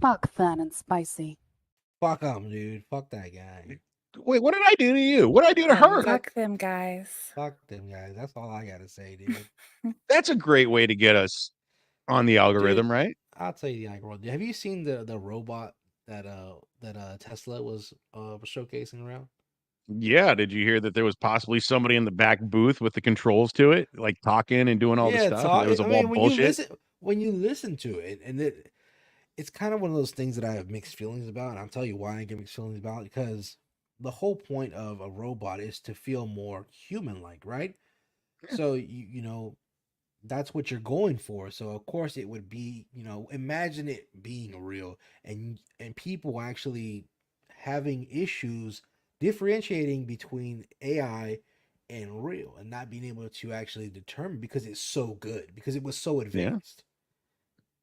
Fuck Fat and Spicy. Fuck him, dude. Fuck that guy. Wait, what did I do to you? What did I do to her? Fuck them guys. Fuck them guys. That's all I gotta say, dude. That's a great way to get us on the algorithm, Dude, right? I'll tell you the algorithm. Have you seen the robot that Tesla was showcasing around? Yeah. Did you hear that there was possibly somebody in the back booth with the controls to it, like talking and doing all this stuff? And it was all bullshit. When you listen to it, and it's kind of one of those things that I have mixed feelings about, and I'll tell you why I get mixed feelings about, because the whole point of a robot is to feel more human-like, right? Yeah. So you know that's what you're going for. So of course it would be, imagine it being real and people actually having issues differentiating between AI and real and not being able to actually determine because it's so good, because it was so advanced.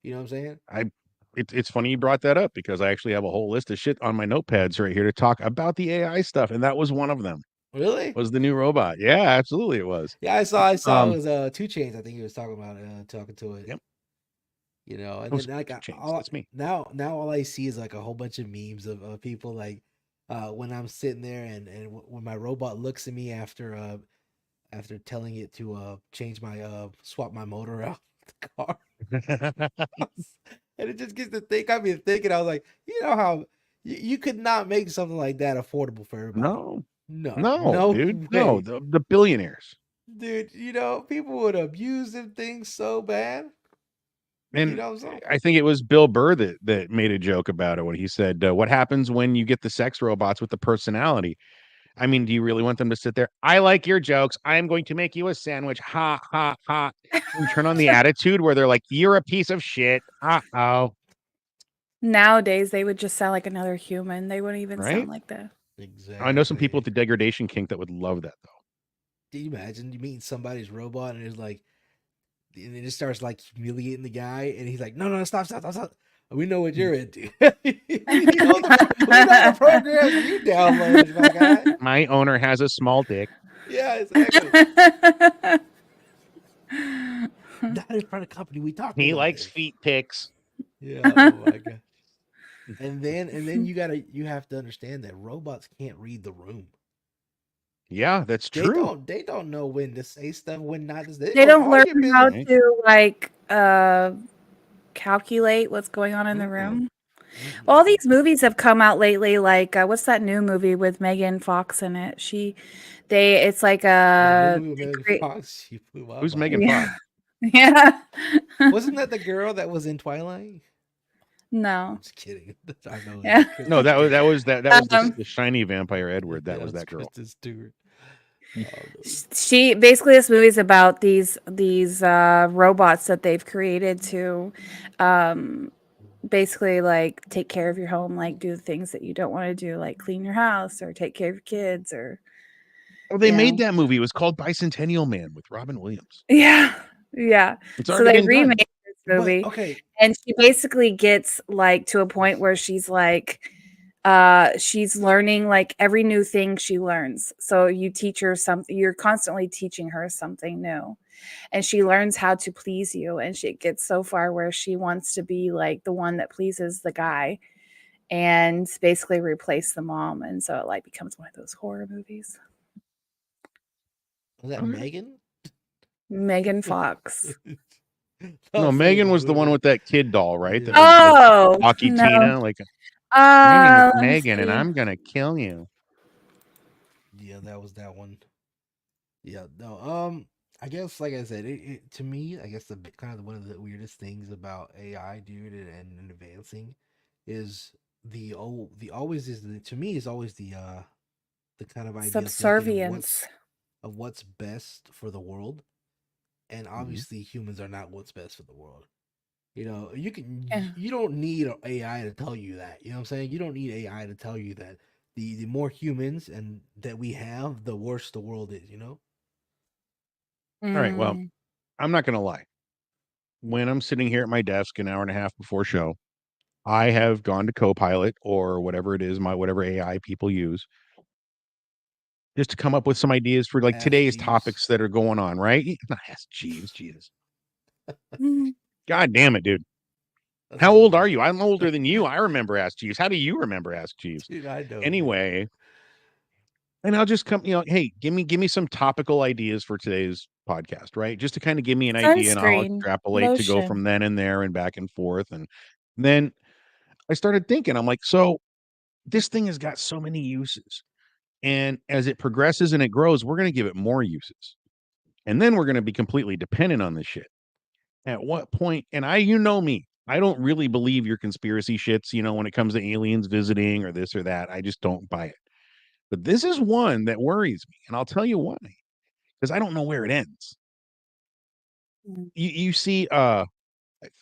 You know what I'm saying? It's funny you brought that up because I actually have a whole list of shit on my notepads right here to talk about the AI stuff, and that was one of them. Really? Was the new robot? Yeah, absolutely, it was. Yeah, I saw it was 2 Chains. I think he was talking about talking to it. Yep. You know, and Those then like that's me. Now all I see is like a whole bunch of memes of people like when I'm sitting there and when my robot looks at me after telling it to change my swap my motor out the car. And it just gets to think. Got me thinking. I was like, you know how you could not make something like that affordable for everybody. No, No dude, no, way, the billionaires. dude. People would abuse them things so bad. You And know, so I think it was Bill Burr that made a joke about it when he said, "What happens when you get the sex robots with the personality? I mean, do you really want them to sit there? I like your jokes. I'm going to make you a sandwich. Ha ha ha." And turn on the attitude where they're like, "You're a piece of shit." Oh, Nowadays, they would just sound like another human. They wouldn't even right? sound like that. I know some people with exactly. the degradation kink that would love that though. Can you imagine you meeting somebody's robot and it's like, and it just starts like humiliating the guy, and he's like, "No, no, stop, stop, stop, stop. We know what you're into. We know the programs you downloaded, my guy." My owner has a small dick. Yeah, exactly. Not in front of company. We talked He about likes this. feet pics. Yeah. Oh my god. And then you have to understand that robots can't read the room. Yeah, that's true. They don't know when to say stuff, when not to say. They They know don't all learn your how business. Right? to like calculate what's going on in the Mm-mm. room. Mm-mm. All these movies have come out lately. Like what's that new movie with Megan Fox in it? It's like That new a movie with they Megan create, Fox, she blew my Who's Megan mind. yeah, Fox? yeah. Wasn't that the girl that was in Twilight? I'm No, just kidding. I know yeah. it's No, Kristen that was Stewart. that was that was Um, the shiny vampire Edward. That Yeah, was it's that girl. Kristen Stewart. Oh, no. she basically this movie is about these robots that they've created to um basically like take care of your home, like do the things that you don't want to do, like clean your house or take care of your kids or Oh, they you made know. that movie. It was called Bicentennial Man with Robin Williams. Yeah. Yeah. It's So already they been done. remade this But movie okay, and she basically gets like to a point where she's learning like every new thing she learns. So you teach her something, you're constantly teaching her something new. And she learns how to please you and she gets so far where she wants to be like the one that pleases the guy and basically replace the mom, and so it like becomes one of those horror movies. was that Okay. Megan? Megan Fox. No, I'll say Megan the was the one movie. with that kid doll, right? That Yeah. was the Oh Lucky no. Tina. Like, my name is Let me Megan, and see. I'm gonna kill you. Yeah, that was that one. Yeah, no. I guess like I said, to me, I guess kind of one of the weirdest things about AI, dude, and advancing is the always is the to me is always the kind of idea of thinking Subservience. of what's best for the world, and Mhm. obviously humans are not what's best for the world. Yeah. You don't need AI to tell you that. You know what I'm saying? You don't need AI to tell you that the more humans and that we have, the worse the world is. You know? All right. Well, Mm. I'm not gonna lie. When I'm sitting here at my desk an hour and a half before show, I have gone to Copilot or whatever it is, my whatever AI people use, just to come up with some ideas for like Ask today's Jeeves. topics that are going on, right? Not ask Jeeves, Jesus. Mm. God damn it, dude. That's How old are hilarious. you? I'm older than you. I remember Ask Jeeves. How do you remember Ask Jeeves? Dude, I know, dude. Anyway, and I'll just come, hey, give me some topical ideas for today's podcast, right? Just to kind of give me an idea and I'll Sunscreen. extrapolate to go from Lotion. then and there and back and forth. And then I started thinking, I'm like, so this thing has got so many uses. And as it progresses and it grows, we're going to give it more uses. And then we're going to be completely dependent on this shit. At what point? And you know me, I don't really believe your conspiracy shits, when it comes to aliens visiting or this or that. I just don't buy it. But this is one that worries me. And I'll tell you why. Because I don't know where it ends. Mm. You see, I'm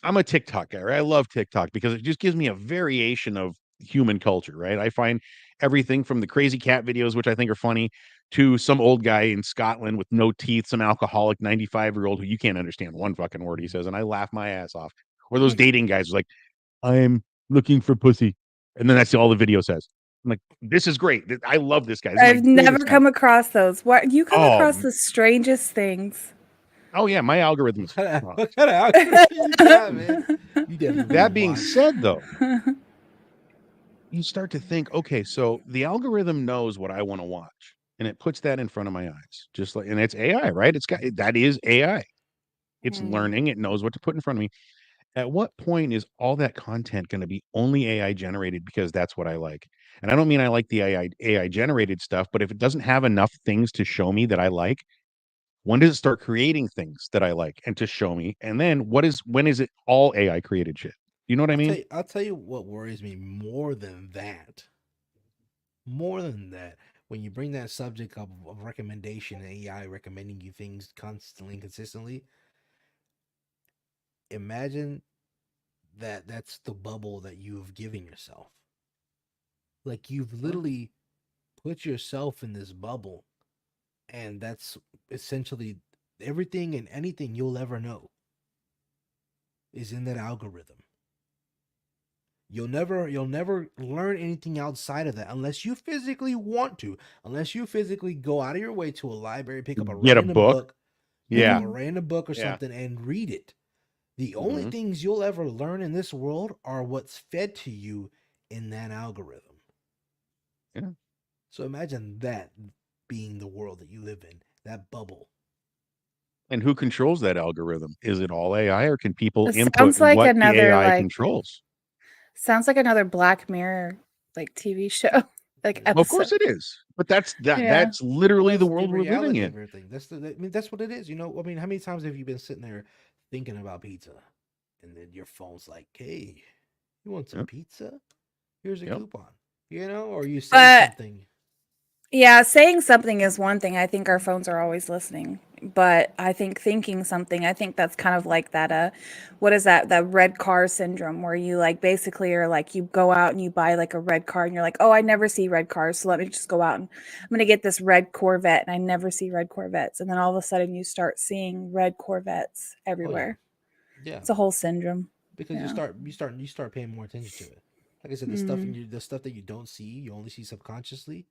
a TikTok guy, right? I love TikTok because it just gives me a variation of human culture, right? I find everything from the crazy cat videos, which I think are funny, to some old guy in Scotland with no teeth, some alcoholic 95-year-old who you can't understand one fucking word he says, and I laugh my ass off. Or those dating guys who's like, I'm looking for pussy. And then that's all the video says. I'm like, this is great. I love this guy. This is my I've never greatest guy. come across those. What you come Oh, across the strangest things. oh yeah, my algorithm is What kind of algorithm you got, man? You definitely that need being mods. said, though, you start to think, okay, so the algorithm knows what I want to watch, and it puts that in front of my eyes, just like, and it's AI, right? That is AI. It's Mm. learning. It knows what to put in front of me. At what point is all that content going to be only AI generated because that's what I like? And I don't mean I like the AI generated stuff, but if it doesn't have enough things to show me that I like, when does it start creating things that I like and to show me? And then when is it all AI created shit? You know what I mean? I'll tell you what worries me more than that. More than that, when you bring that subject up of recommendation, AI recommending you things constantly and consistently, imagine that that's the bubble that you've given yourself. Like you've literally put yourself in this bubble, and that's essentially everything and anything you'll ever know is in that algorithm. You'll never learn anything outside of that unless you physically want to. Unless you physically go out of your way to a library, pick up a Get a random book. book, pick up Yeah. a random book or Yeah. something and read it. The only things you'll ever learn in this world are what's fed to you in that algorithm. Yeah. So imagine that being the world that you live in, that bubble. And who controls that algorithm? Is it all AI or can people It input sounds like what the another AI like controls? sounds like another Black Mirror like TV show like Of course episode. it is. But that's Yeah. that's literally the That's the world we're living reality in. of everything. That's what it is. You know, I mean, how many times have you been sitting there thinking about pizza, and then your phone's like, "Hey, you want some Yep. pizza? Here's a Yep. coupon." You know, or you say But something. yeah, saying something is one thing. I think our phones are always listening. But I think thinking something, I think that's kind of like that what is that? That red car syndrome where you like basically are like you go out and you buy like a red car and you're like, "Oh, I never see red cars, so let me just go out and I'm going to get this red Corvette." And I never see red Corvettes. And then all of a sudden you start seeing red Corvettes Oh yeah, everywhere. yeah, It's a whole syndrome. because Yeah. you start paying more attention to it. Like I said, the stuff that you don't see, you only see subconsciously.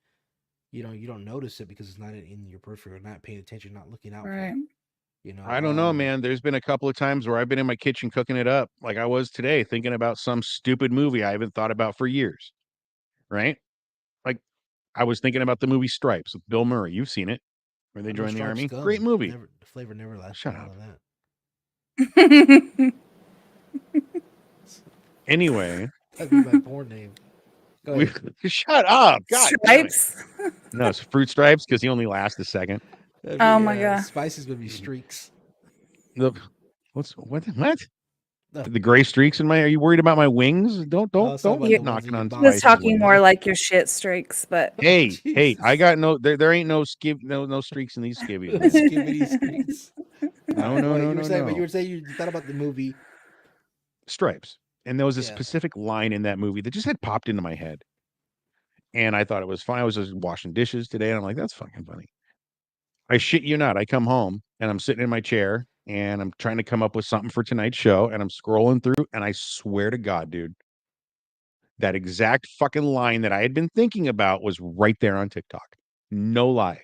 You don't notice it because it's not in your periphery, or not paying attention, not looking out for Right. it. You know, I don't know, man. There's been a couple of times where I've been in my kitchen cooking it up, like I was today, thinking about some stupid movie I haven't thought about for years. Right? Like I was thinking about the movie Stripes with Bill Murray. You've seen it, where they I know join the Stripes army. Great gum. movie. Never the flavor never lasted Shut more up. than that. Anyway, That'd be my porn name. Go we ahead. shut up. God damn it. Stripes. No, it's Fruit Stripes because he only lasts a second. That'd Oh be, my God. Spices would be streaks. The what? No, The gray streaks in my. Are you worried about my wings? Don't I was talking about get the ones in knocking your on He was body. Spice's talking wings. more like your shit streaks, but Oh, Hey, I Jesus. got there ain't no no streaks in these skivvies, man. Skibbity streaks. No, All right, no, go ahead. no, You were no, saying, but no. you were saying you thought about the movie. Stripes. And there was a Yeah. specific line in that movie that just had popped into my head. And I thought it was fun. I was just washing dishes today, and I'm like, that's fucking funny. I shit you not. I come home and I'm sitting in my chair and I'm trying to come up with something for tonight's show, and I'm scrolling through, and I swear to God, dude, that exact fucking line that I had been thinking about was right there on TikTok. No lie.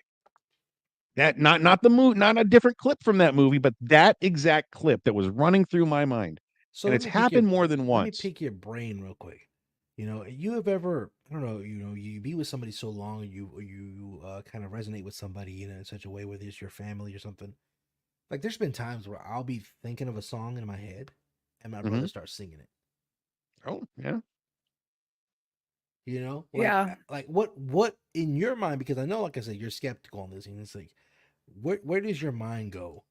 That not the movie, not a different clip from that movie, but that exact clip that was running through my mind. So And it's happened more than let me once. pick your brain real quick. You know, you have ever, I don't know, you be with somebody so long, you kind of resonate with somebody, in such a way, whether it's your family or something. Like, there's been times where I'll be thinking of a song in my head, and my brother starts singing it. Oh, yeah. You know, yeah. like what in your mind? Because I know, like I said, you're skeptical on this, and it's like, where does your mind go?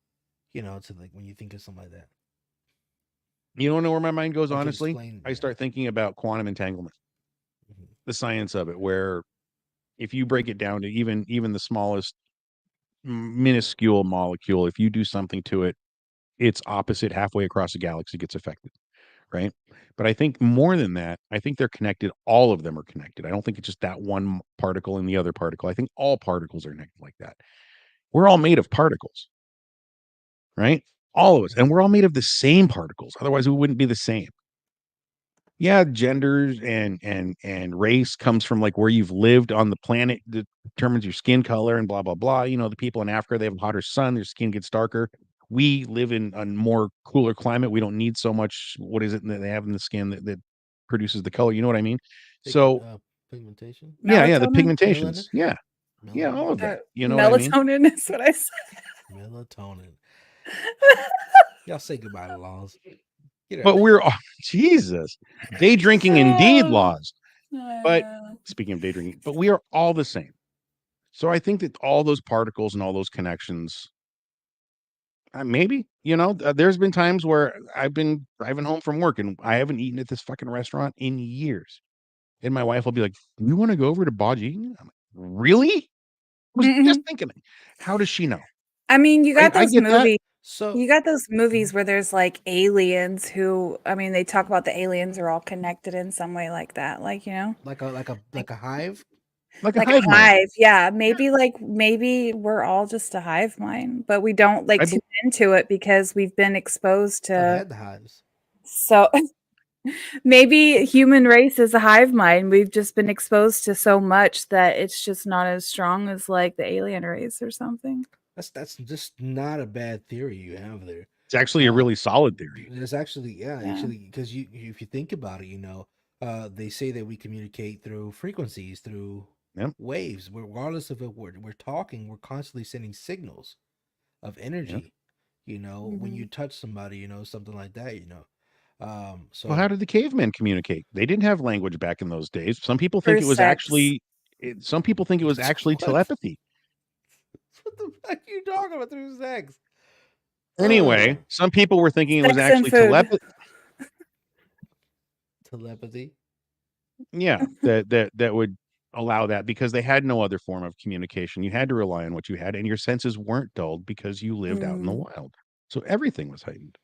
To like when you think of something like that. You don't know where my mind goes, Like, to honestly? explain, I yeah. start thinking about quantum entanglement, Mhm. the science of it, where if you break it down to even the smallest minuscule molecule, if you do something to it, its opposite halfway across the galaxy gets affected, right? But I think more than that, I think they're connected. All of them are connected. I don't think it's just that one particle and the other particle. I think all particles are connected like that. We're all made of particles, right? All of us. And we're all made of the same particles. Otherwise, we wouldn't be the same. Yeah, genders and race comes from like where you've lived on the planet that determines your skin color and blah blah blah. The people in Africa, they have a hotter sun, their skin gets darker. We live in a more cooler climate. We don't need so much. What is it that they have in the skin that produces the color? You know what I mean? So Pigmentation, yeah, the Melatonin? pigmentations. melanin, Yeah, all of that. You know what I mean? Melatonin is what I said. melatonin. Y'all say goodbye to Laws. But we're Jesus, day drinking indeed laws. But Uh, speaking of day drinking, but we are all the same. So I think that all those particles and all those connections, maybe, there's been times where I've been driving home from work and I haven't eaten at this fucking restaurant in years. And my wife will be like, "You want to go over to Baji?" I'm like, "Really? I was just mhm. thinking." How does she know? I mean, you Right? got I those get that. movies. So You got those movies where there's like aliens who, I mean, they talk about the aliens are all connected in some way like that. Like, like a hive. Like a like hive a mind. hive. Yeah. Maybe we're all just a hive mind, but we don't like I tune bel into it because we've been exposed I've to. had the hives. So maybe human race is a hive mind. We've just been exposed to so much that it's just not as strong as like the alien race or something. That's just not a bad theory you have there. It's actually a really solid theory. It's actually, yeah, Yeah. actually, because if you think about it, they say that we communicate through frequencies, through Yep, waves. Regardless of if we're talking, we're constantly sending signals of yep. energy. When you Mhm. touch somebody, something like that. Well, how So did the cavemen communicate? They didn't have language back in those days. Some people think Through it was sex. actually what? telepathy. What the fuck are you talking about through sex? Anyway, Oh, some people were thinking it was Sex and actually food. telepathy. Yeah, that would allow that because they had no other form of communication. You had to rely on what you had, and your senses weren't dulled because you lived out in the Mm. wild. So everything was heightened.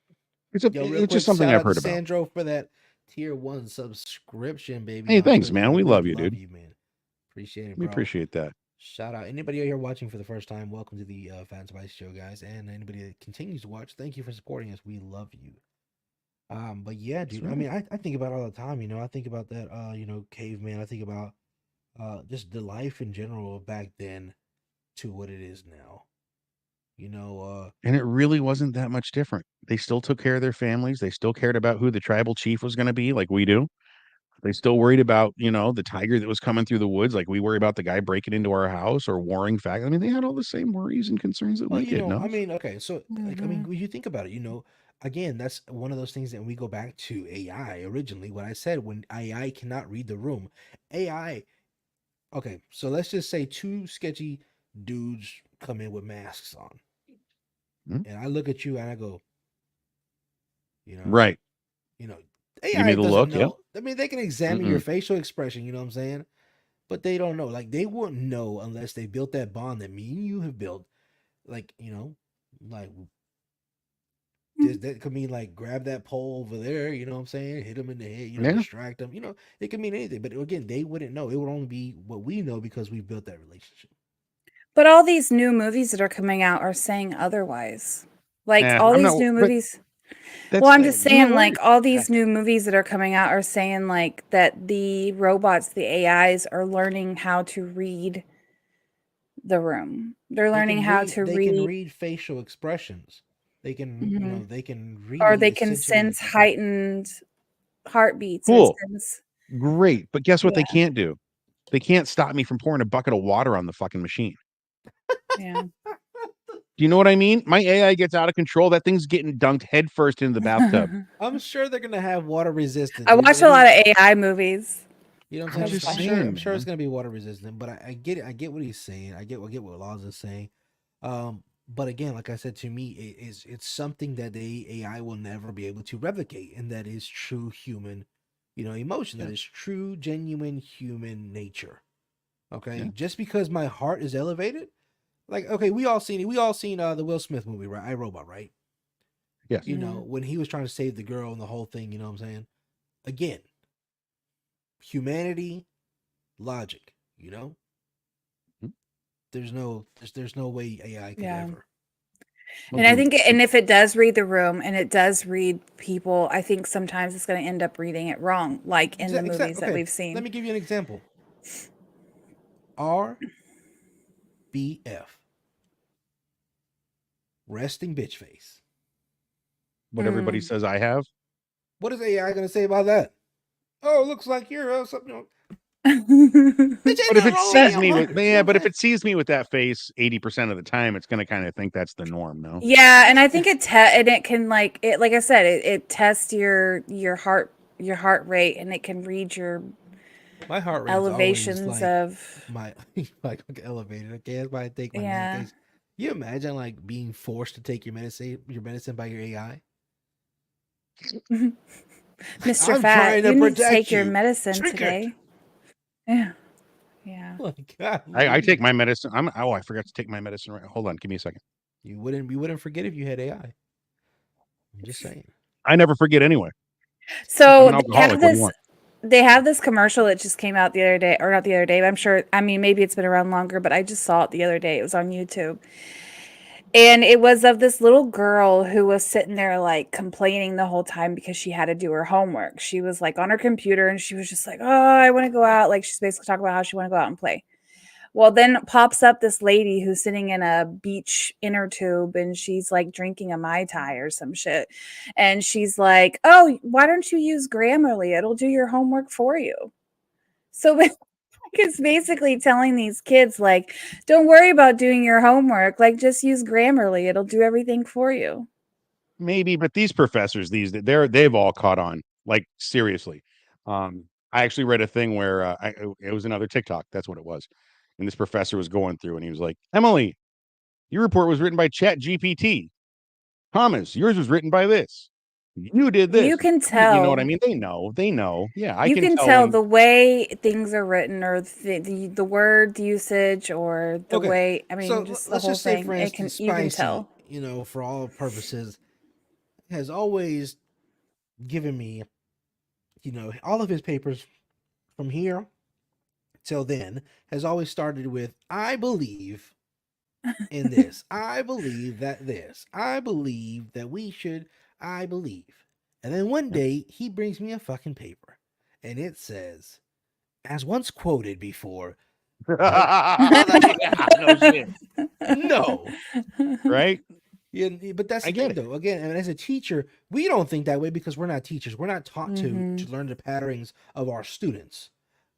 Yo, real It's just quick, something shout I've out to heard about. Sandro for that tier 1 subscription, baby. Hey, My thanks, twin man. brother, We we love you, love dude. you, man. Appreciate it, We bro. appreciate that. Shout out anybody out here watching for the first time. Welcome to the Phat and Spicy Show, guys, and anybody that continues to watch. Thank you for supporting us. We love you. But yeah, That's dude. I right. mean, I think about it all the time. I think about that. Caveman. I think about just the life in general back then to what it is now. You know, And it really wasn't that much different. They still took care of their families. They still cared about who the tribal chief was going to be, like we do. They still worried about, the tiger that was coming through the woods, like we worry about the guy breaking into our house or warring fact. I mean, they had all the same worries and concerns that well, we did, no? I mean, okay, so like, I mean, Mhm. when you think about it, again, that's one of those things that we go back to AI originally. What I said when AI cannot read the room, AI. Okay, so let's just say two sketchy dudes come in with masks on, Hmm? and I look at you and I go, you know, Right. you know, Give me AI the doesn't look. Yep. know. I mean, they can examine your Mm-mm. facial expression. You know what I'm saying? But they don't know. Like they wouldn't know unless they built that bond that me and you have built. Like like that could mean like grab that pole over there. You know what I'm saying? Hit them in the head. Yeah. Distract them. It could mean anything. But again, they wouldn't know. It would only be what we know because we built that relationship. But all these new movies that are coming out are saying otherwise. Like all I'm these not, new but movies. Well, that's, I'm just you know saying, what? like all these new movies that are coming out are saying like that the robots, the AIs, are learning how to read the room. They're They learning can how read. to They can read, read facial expressions. They can. mhm, They can or read they can essentially. sense heightened heartbeats or Cool. sense. Great. But guess what they Yeah, can't do? They can't stop me from pouring a bucket of water on the fucking machine. yeah. Do you know what I mean? My AI gets out of control. That thing's getting dunked headfirst into the bathtub. I'm sure they're gonna have water resistant. I watch a lot of AI movies. You know what I'm I'm saying? That's just I'm fine. sure. I'm saying, sure it's man. gonna be water resistant. But I get it. I get what he's saying. I get what Laws is saying. But again, like I said, to me, it's something that the AI will never be able to replicate, and that is true human, emotion. That Yeah. is true, genuine human nature. Okay, Yeah. just because my heart is elevated, like okay, we all seen the Will Smith movie, right? I Robot, right? Yes. Mhm. When he was trying to save the girl and the whole thing. You know what I'm saying? Again, humanity, logic. Mhm. There's no way AI could Yeah. ever. Well, And I dude, think, and if it does read the room and it does read people, I think sometimes it's going to end up reading it wrong, like in the movies that Okay, we've let seen. me give you an example. RBF, resting bitch face. what everybody Mm. says I have. What is AI gonna say about that? Oh, it looks like you're something. But if it sees me with but if it it sees me with that face 80% of the time, it's gonna kind of think that's the norm, no? Yeah, and I think and it can like I said, it tests your heart rate, and it can read your my heart rate is always elevations like of my like elevated. Okay, that's why I take my yeah. medication. You imagine like being forced to take your medicine by your AI? Mr. I'm Fat, trying to you need to take protect your you. medicine Drink it. today. Yeah. Yeah. Like, God, I take my medicine. I forgot to take my medicine right. Hold on, give me a second. you wouldn't forget if you had AI. I'm just saying. I never forget anyway. I'm So an alcoholic. What do you want? they have this commercial that just came out the other day, or not the other day, but I'm sure, I mean, maybe it's been around longer, but I just saw it the other day. It was on YouTube. And it was of this little girl who was sitting there like complaining the whole time because she had to do her homework. She was like on her computer and she was just like, "Oh, I want to go out." Like she's basically talking about how she want to go out and play. Well, then pops up this lady who's sitting in a beach inner tube and she's like drinking a Mai Tai or some shit. And she's like, "Oh, why don't you use Grammarly? It'll do your homework for you." So it's basically telling these kids, like, don't worry about doing your homework. Like, just use Grammarly. It'll do everything for you. Maybe, but these professors, they've all caught on. Like seriously. I actually read a thing where it was another TikTok. That's what it was. And this professor was going through, and he was like, "Emily, your report was written by Chat GPT. Thomas, yours was written by this. You did You this." can You know what I tell. mean? They know. They know. Yeah, I You can can tell tell when. the way things are written, or the word usage, or the Okay, way, I so mean, just the let's whole just say, for thing. instance, You can Spicy, tell. for all purposes, has always given me, all of his papers from here till then has always started with, I believe in this. I believe that this. I believe that we should. I believe. And then one Yeah. day he brings me a fucking paper and it says, as once quoted before, like, Yeah, no shit. no. Right? Yeah, but that's I the get thing it. though. Again, and as a teacher, we don't think that way because we're not teachers. We're not taught Mm-hmm. to learn the patterns of our students.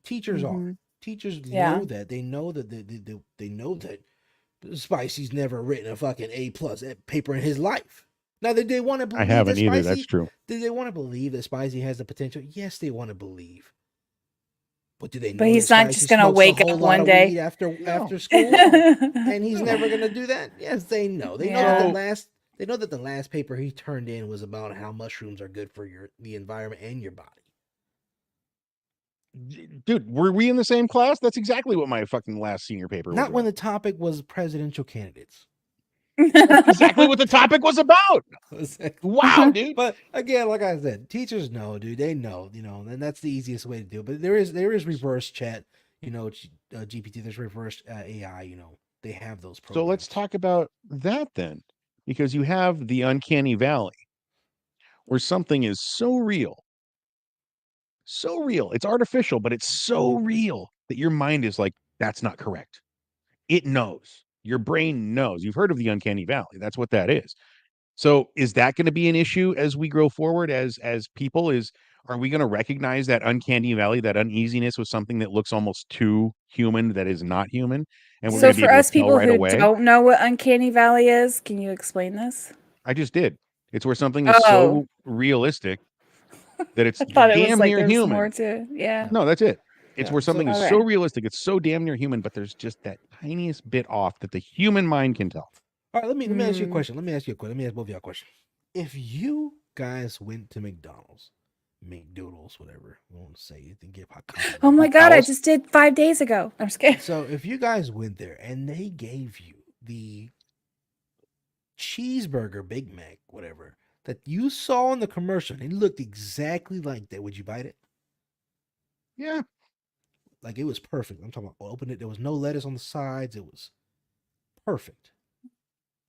Teachers are. Mm-hmm. Teachers Yeah. know that. They know that they know that Spicy's never written a fucking A+ paper in his life. Now, did they want to I believe that haven't either. That's Spicy? true. Did they want to believe that Spicy has the potential? Yes, they want to believe. But do they But know that he's not Spicy just going to smokes a wake whole up lot one of weed day. after No. school? No. And he's No. never gonna do that? Yes, they know. They know that Yeah. the last paper he turned in was about how mushrooms are good for the environment and your body. Dude, were we in the same class? That's exactly what my fucking last senior paper was Not when about. the topic was presidential candidates. That's exactly what the topic was about. Wow, dude. But again, like I said, teachers know, dude. They know, and that's the easiest way to do it. But there is reverse chat, GPT. There's reverse AI. They have those So let's programs. talk about that then, because you have the uncanny valley where something is so real. It's artificial, but it's so real that your mind is like, that's not correct. It knows. Your brain knows. You've heard of the uncanny valley. That's what that is. So is that going to be an issue as we grow forward as people? Are we going to recognize that uncanny valley, that uneasiness with something that looks almost too human that is not human, and we're going So to be for able us to tell people right who away? don't know what uncanny valley is, can you explain this? I just did. It's where something is Oh, so realistic that it's I thought it was damn like near there was more human. to it. Yeah. No, that's it. It's Yeah. where So something is so Okay. realistic, it's so damn near human, but there's just that tiniest bit off that the human mind can tell. all right, let me ask you a Mm. question. Let me ask both of y'all a question. If you guys went to McDonald's, McDoodles, whatever you want to say, you can give hot coffee. Oh my God, I McDowell's. just did 5 days ago. I'm just kidding. So if you guys went there and they gave you the cheeseburger, Big Mac, whatever that you saw in the commercial, and it looked exactly like that, would you bite it? Yeah. Like it was perfect. I'm talking about open it. There was no lettuce on the sides. It was perfect.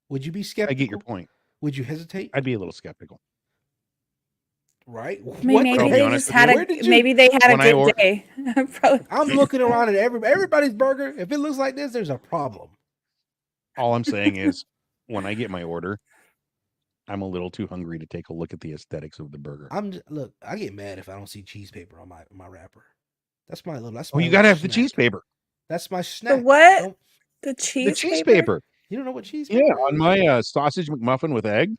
Would you be I get your skeptical? point. Would you hesitate? I'd be a little skeptical. Right? I mean, What But I'll maybe be the they honest just with had you. Where did you? maybe they had a When I good day. Probably. I'm looking around at everybody's burger. If it looks like this, there's a problem. All I'm saying is when I get my order, I'm a little too hungry to take a look at the aesthetics of the burger. Look. I get mad if I don't see cheese paper on my wrapper. That's my little. That's Oh, my you gotta little have the snack. cheese paper. That's my The snack. what? Don't The The cheese cheese paper? paper. you don't know what cheese Yeah, paper on is? my sausage McMuffin with egg.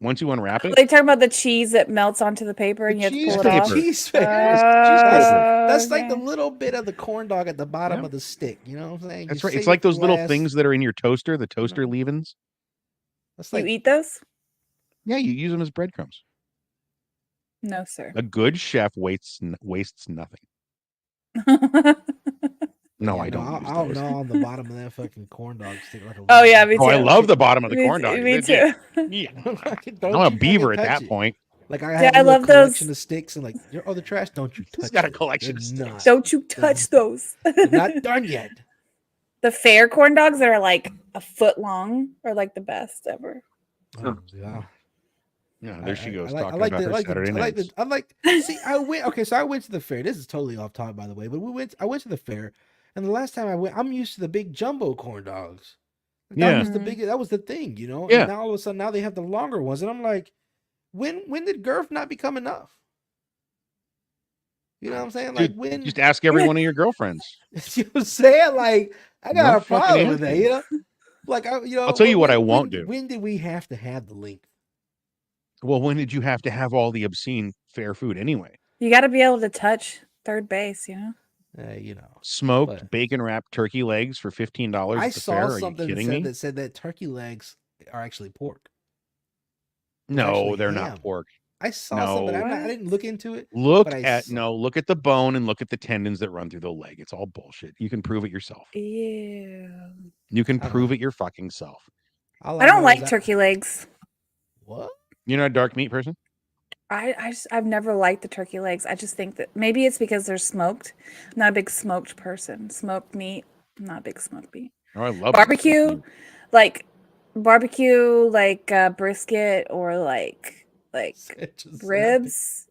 Once you unwrap it, They talking about the cheese that melts onto the paper the and you have to cheese pull it The off. paper. cheese paper. Yes, cheese paper. That's like the Okay. little bit of the corn dog at the bottom Yeah. of the stick. You know what I'm saying? That's You right. It's save like it for those little last. things that are in your toaster, the toaster know. leavings. That's You like eat those? Yeah, you use them as breadcrumbs. No, sir. A good chef wastes nothing. No, yeah, I don't use I'll those. gnaw on the bottom of that fucking corn dog stick like a Oh little yeah, fucking me Oh, I too. love the bottom of the Me, corn dog. me Yeah. too. Yeah. Don't I'm you a beaver fucking at touch that it. point. Like I Yeah, have I a little love collection those. of sticks and like oh the trash. Don't you touch? He's got a those. collection They're of sticks. not. Don't you touch those. They're not done yet. The fair corn dogs that are like a foot long are like the best ever. Oh, yeah. Yeah, there she goes talking like about her Saturday nights. See, I went. Okay, so I went to the fair. This is totally off topic, by the way. But I went to the fair, and the last time I went, I'm used to the big jumbo corn dogs. Yeah. That was the big. That was the thing, you know. Yeah. And now all of a sudden, now they have the longer ones, and I'm like, when did girth not become enough? You know what I'm saying? Like Dude, when? just ask every one of your girlfriends. You know what I'm saying? Like I got No a fucking problem with that. answer. You know, like I'll tell you what I won't do. When did we have to have the length? Well, when did you have to have all the obscene fair food anyway? You got to be able to touch third base, you know. You know, Smoked but bacon wrapped turkey legs for $15 I at the saw fair. Are you something kidding me? that said that turkey legs are actually pork. No, actually they're ham. not pork. I saw something. No. I didn't look into it. Look but I at saw- look at the bone and look at the tendons that run through the leg. It's all bullshit. You can prove it yourself. Ew. You can I prove know. it your fucking self. All I don't know like is turkey legs. What? You're not a dark meat person? I've never liked the turkey legs. I just think that maybe it's because they're smoked. I'm not a big smoked person. Smoked meat, I'm not a big smoked meat. Oh, I love Barbecue, like brisket or like Just ribs.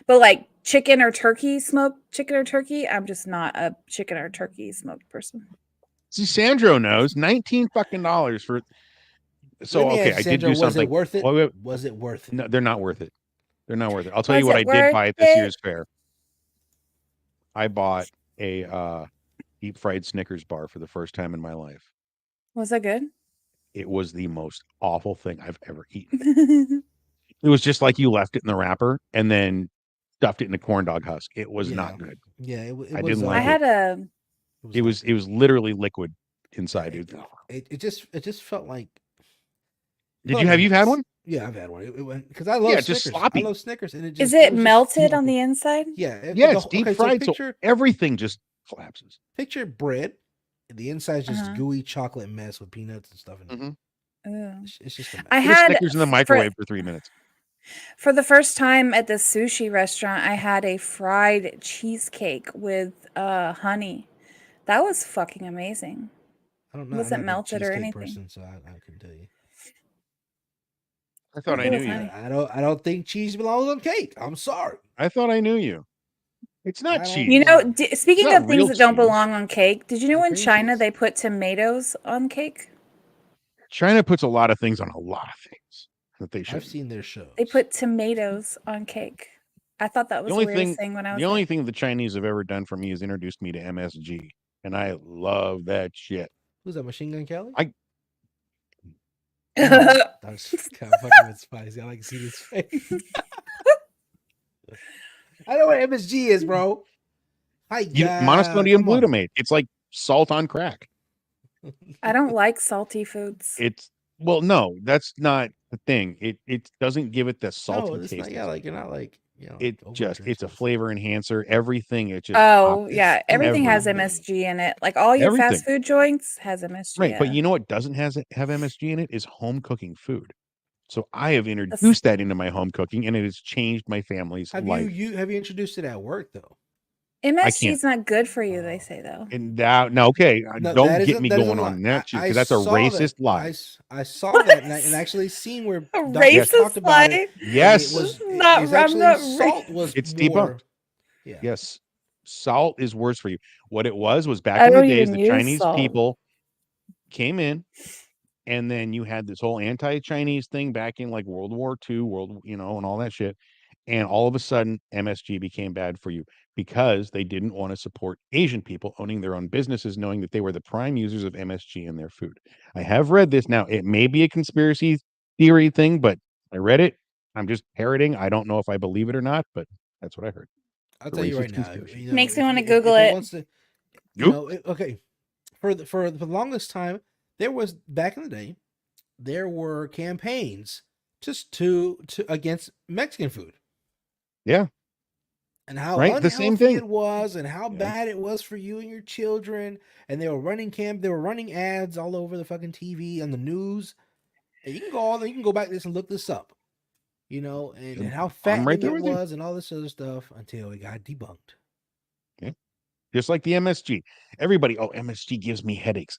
But like chicken or turkey, smoked chicken or turkey, I'm just not a chicken or turkey smoked person. See, Sandro knows $19 fucking for. So Let me okay, ask I you, did Sandra, do something. Was it worth it? Wait. Was it worth it? No, they're not worth it. They're not worth it. I'll tell you Was what I it did buy at this worth year's fair. I bought a deep fried Snickers bar for the first time in my life. Was that good? It was the most awful thing I've ever eaten. It was just like you left it in the wrapper and then stuffed it in a corn dog husk. It was not good. Yeah, it I was. didn't like I had a It was literally liquid inside, dude. It just felt like. You've had one? Yeah, I've had one. It went because I love Snickers. just sloppy. I love Snickers, and it just Is it was just melted on sloppy. the inside? Yeah, Yeah, it's deep fried, so everything just collapses. Picture bread. The inside's just Uh-huh. gooey chocolate mess with peanuts and stuff in it. Mhm. Ugh. It's just a mess. I Put a had Snickers in the microwave for 3 minutes. for the first time at the sushi restaurant, I had a fried cheesecake with honey. That was fucking amazing. I don't It know. wasn't I'm not a melted or cheesecake anything. person, so I couldn't tell you. I thought I It knew was you. honey. I don't think cheese belongs on cake. I'm sorry. I thought I knew you. It's I not don't cheese. You know, know. speaking not of things real that don't cheese. belong on cake, did you know The in cream China cheese? they put tomatoes on cake? China puts a lot of things on a lot of things that they should. I've seen their shows. They put tomatoes on cake. I thought that was the weirdest thing when I was The only there. thing the Chinese have ever done for me is introduced me to MSG, and I love that shit. Who's that? Machine Gun Kelly? No. I was kind of fucking with Spicy. I like to see his face. I know what MSG is, bro. Monosodium glutamate. It's like salt on crack. I don't like salty foods. Well, no, that's not the thing. It doesn't give it the salty No, it's taste. not. Yeah, like you're not like It's a stuff. flavor enhancer. Everything. It just Oh, pops. yeah. Everything has everything. MSG in it. Like all your Everything. fast food joints has MSG Right, in but it. you know what doesn't have MSG in it is home cooking food. So I have introduced that into my home cooking, and it has changed my family's life. Have you introduced it at work though? MSG is not good for you, they say though. And no, okay, No, don't get me going on that shit, because that's a racist lie. I saw that and actually seen where A doctors racist talked about lie? it. Yes, It was Not- it's I'm actually not salt was it's more. debunked. Yeah. Yes, salt is worse for you. What it was back I in the don't days, even the use Chinese salt. people came in, and then you had this whole anti-Chinese thing back in like World War II, and all that shit. And all of a sudden, MSG became bad for you because they didn't want to support Asian people owning their own businesses, knowing that they were the prime users of MSG in their food. I have read this now. It may be a conspiracy theory thing, but I read it. I'm just parroting. I don't know if I believe it or not, but that's what I heard. I'll The tell you right racist now. conspiracy. You know, Makes me want to if Google it it. wants to, Nope. okay. For the longest time, there was back in the day, there were campaigns just to against Mexican food. Yeah. And how Right, the same unhealthy thing. it was, and how Yeah. bad it was for you and your children. And they were running ads all over the fucking TV on the news. And you can go back to this and look this up. You know, and how I'm right fattening there it with you. was, and all this other stuff until it got debunked. Just like the MSG. Everybody, oh, MSG gives me headaches.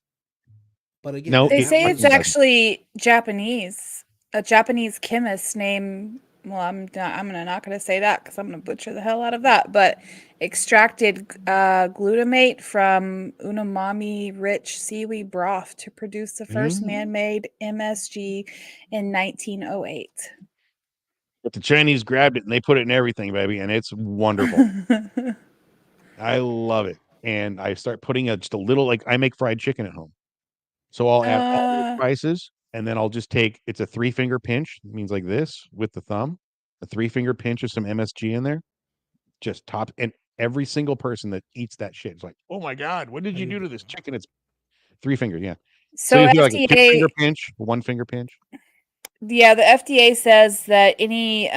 But again, No, They it say it's fucking doesn't. actually Japanese. A Japanese chemist named, well, I'm not going to say that because I'm going to butcher the hell out of that, but extracted glutamate from umami-rich seaweed broth to produce the first man-made MSG in 1908. But the Chinese grabbed it and they put it in everything, baby, and it's wonderful. I love it. And I start putting just a little, like I make fried chicken at home. So I'll add all the spices, and then I'll just take, it's a 3-finger pinch. It means like this with the thumb, a 3-finger pinch of some MSG in there, just top. And every single person that eats that shit is like, oh my God, what did you do to this chicken? It's 3 fingers. Yeah. So So you'll do like a FDA, 2-finger pinch, 1-finger pinch. yeah, the FDA says that any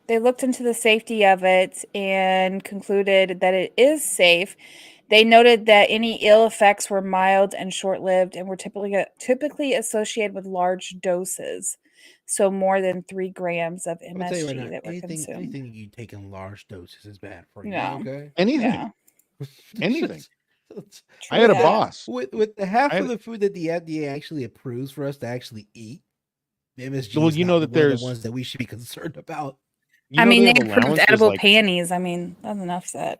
they looked into the safety of it and concluded that it is safe. They noted that any ill effects were mild and short-lived and were typically associated with large doses. So more than 3 grams of I'm gonna tell you right MSG now, that were consumed. anything you take in large doses is bad for you. Yeah. Okay. Anything. Yeah. Anything. I True had a that. boss. With the half I of had, the food that the FDA actually approves for us to actually eat, the MSG well, is you not know that one of the there's, ones that we should be concerned about. you I know, mean, they they have approved allowances edible like, panties. I mean, that's enough said.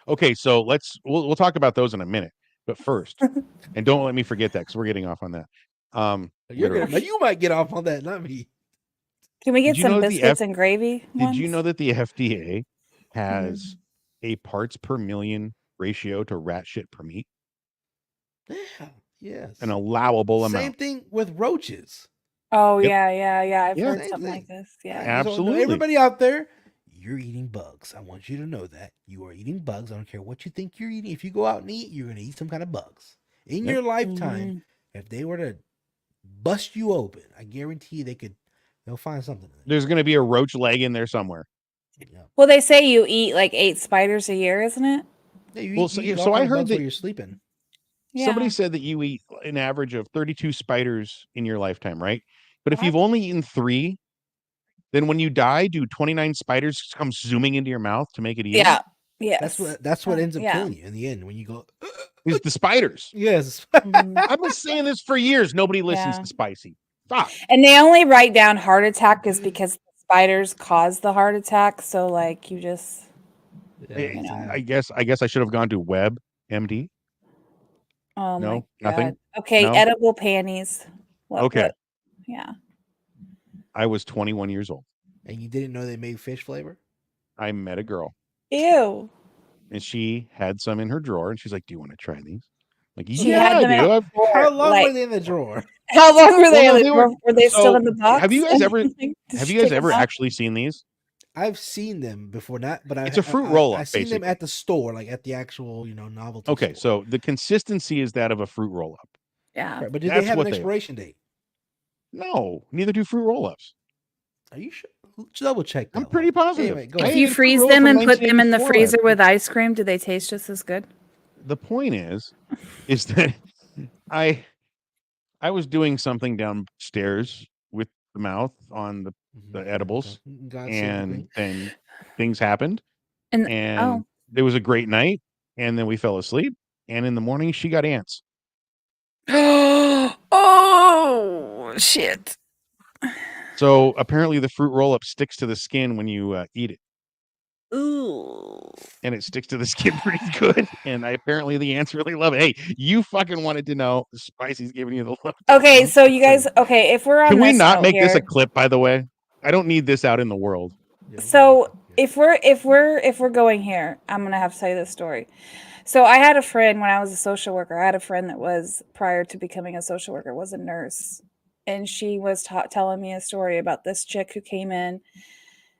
okay, so we'll talk about those in a minute. But first, and don't let me forget that because we're getting off on that. Literally. You might get off on that, not me. Can we Did get you some know that biscuits and gravy Did you know once? that the FDA has a parts per million ratio to rat shit per meat? Yeah. Yes. An allowable Same amount. thing with roaches. Oh, Yep. yeah. I've Yeah. heard Same something thing. like this. Yeah. So, Absolutely. everybody out there, you're eating bugs. I want you to know that you are eating bugs. I don't care what you think you're eating. If you go out and eat, you're gonna eat some kind of bugs in Yep. your lifetime. Mhm. If they were to bust you open, I guarantee they'll find something. In There's going to be a roach leg in there somewhere. there. Yeah. Well, they say you eat like 8 spiders a year, isn't it? Yeah, you Well, eat, so, you eat all so I kind of heard bugs while that you're sleeping. somebody Yeah. said that you eat an average of 32 spiders in your lifetime, right? But if What? you've only eaten 3, then when you die, do 29 spiders come zooming into your mouth to make it even? Yeah. Yes. That's what ends up yeah. killing you in the end when you go. Is the spiders. Yes. Mhm. I've been saying this for years. Nobody listens Yeah. to Spicy. Stop. And they only write down heart attack is because the spiders cause the heart attack. So, like, you just, you know. I guess I should have gone to WebMD. Oh my No, God. nothing. Okay, No. edible panties. Okay. What? Yeah. I was 21 years old. And you didn't know they made fish flavor? I met a girl, Ew. and she had some in her drawer, and she's like, "Do you want to try these?" I'm like, She yeah, had I them in do. the How drawer. long Like, were they in the drawer? how long were they Well, no, in the they drawer? Were they still so in the box? have you guys ever Did have she you guys take 'em ever out? actually seen these? I've seen them before, but It's a fruit roll-up, I've seen them basically. at the store, like at the actual, novelty Okay, store. so the consistency is that of a fruit roll-up. Yeah. Right, but do they That's have an what they are. expiration date? No, neither do fruit roll-ups. Are you sure? Double check that. I'm pretty positive. Anyway, go I If ahead. you ate a fruit freeze roll them from and put them in the 1984 freezer last with week. ice cream, do they taste just as good? The point is that I was doing something downstairs with the mouth on the edibles, God save the and queen. then things happened, And and it was a great night, and then we fell asleep, and in the morning she got ants. oh shit. So apparently the fruit roll-up sticks to the skin when you eat it. Ooh. and it sticks to the skin pretty good. And apparently the ants really love it. Hey, you fucking wanted to know. Spicy's giving you the look. Okay, so you guys, okay, if we're on Can we this not note make this a here, clip, by the way? I don't need this out in the world. Yeah, so yeah. if we're going here, I'm gonna have to tell you this story. So I had a friend when I was a social worker. I had a friend that was, prior to becoming a social worker, was a nurse, and she was telling me a story about this chick who came in.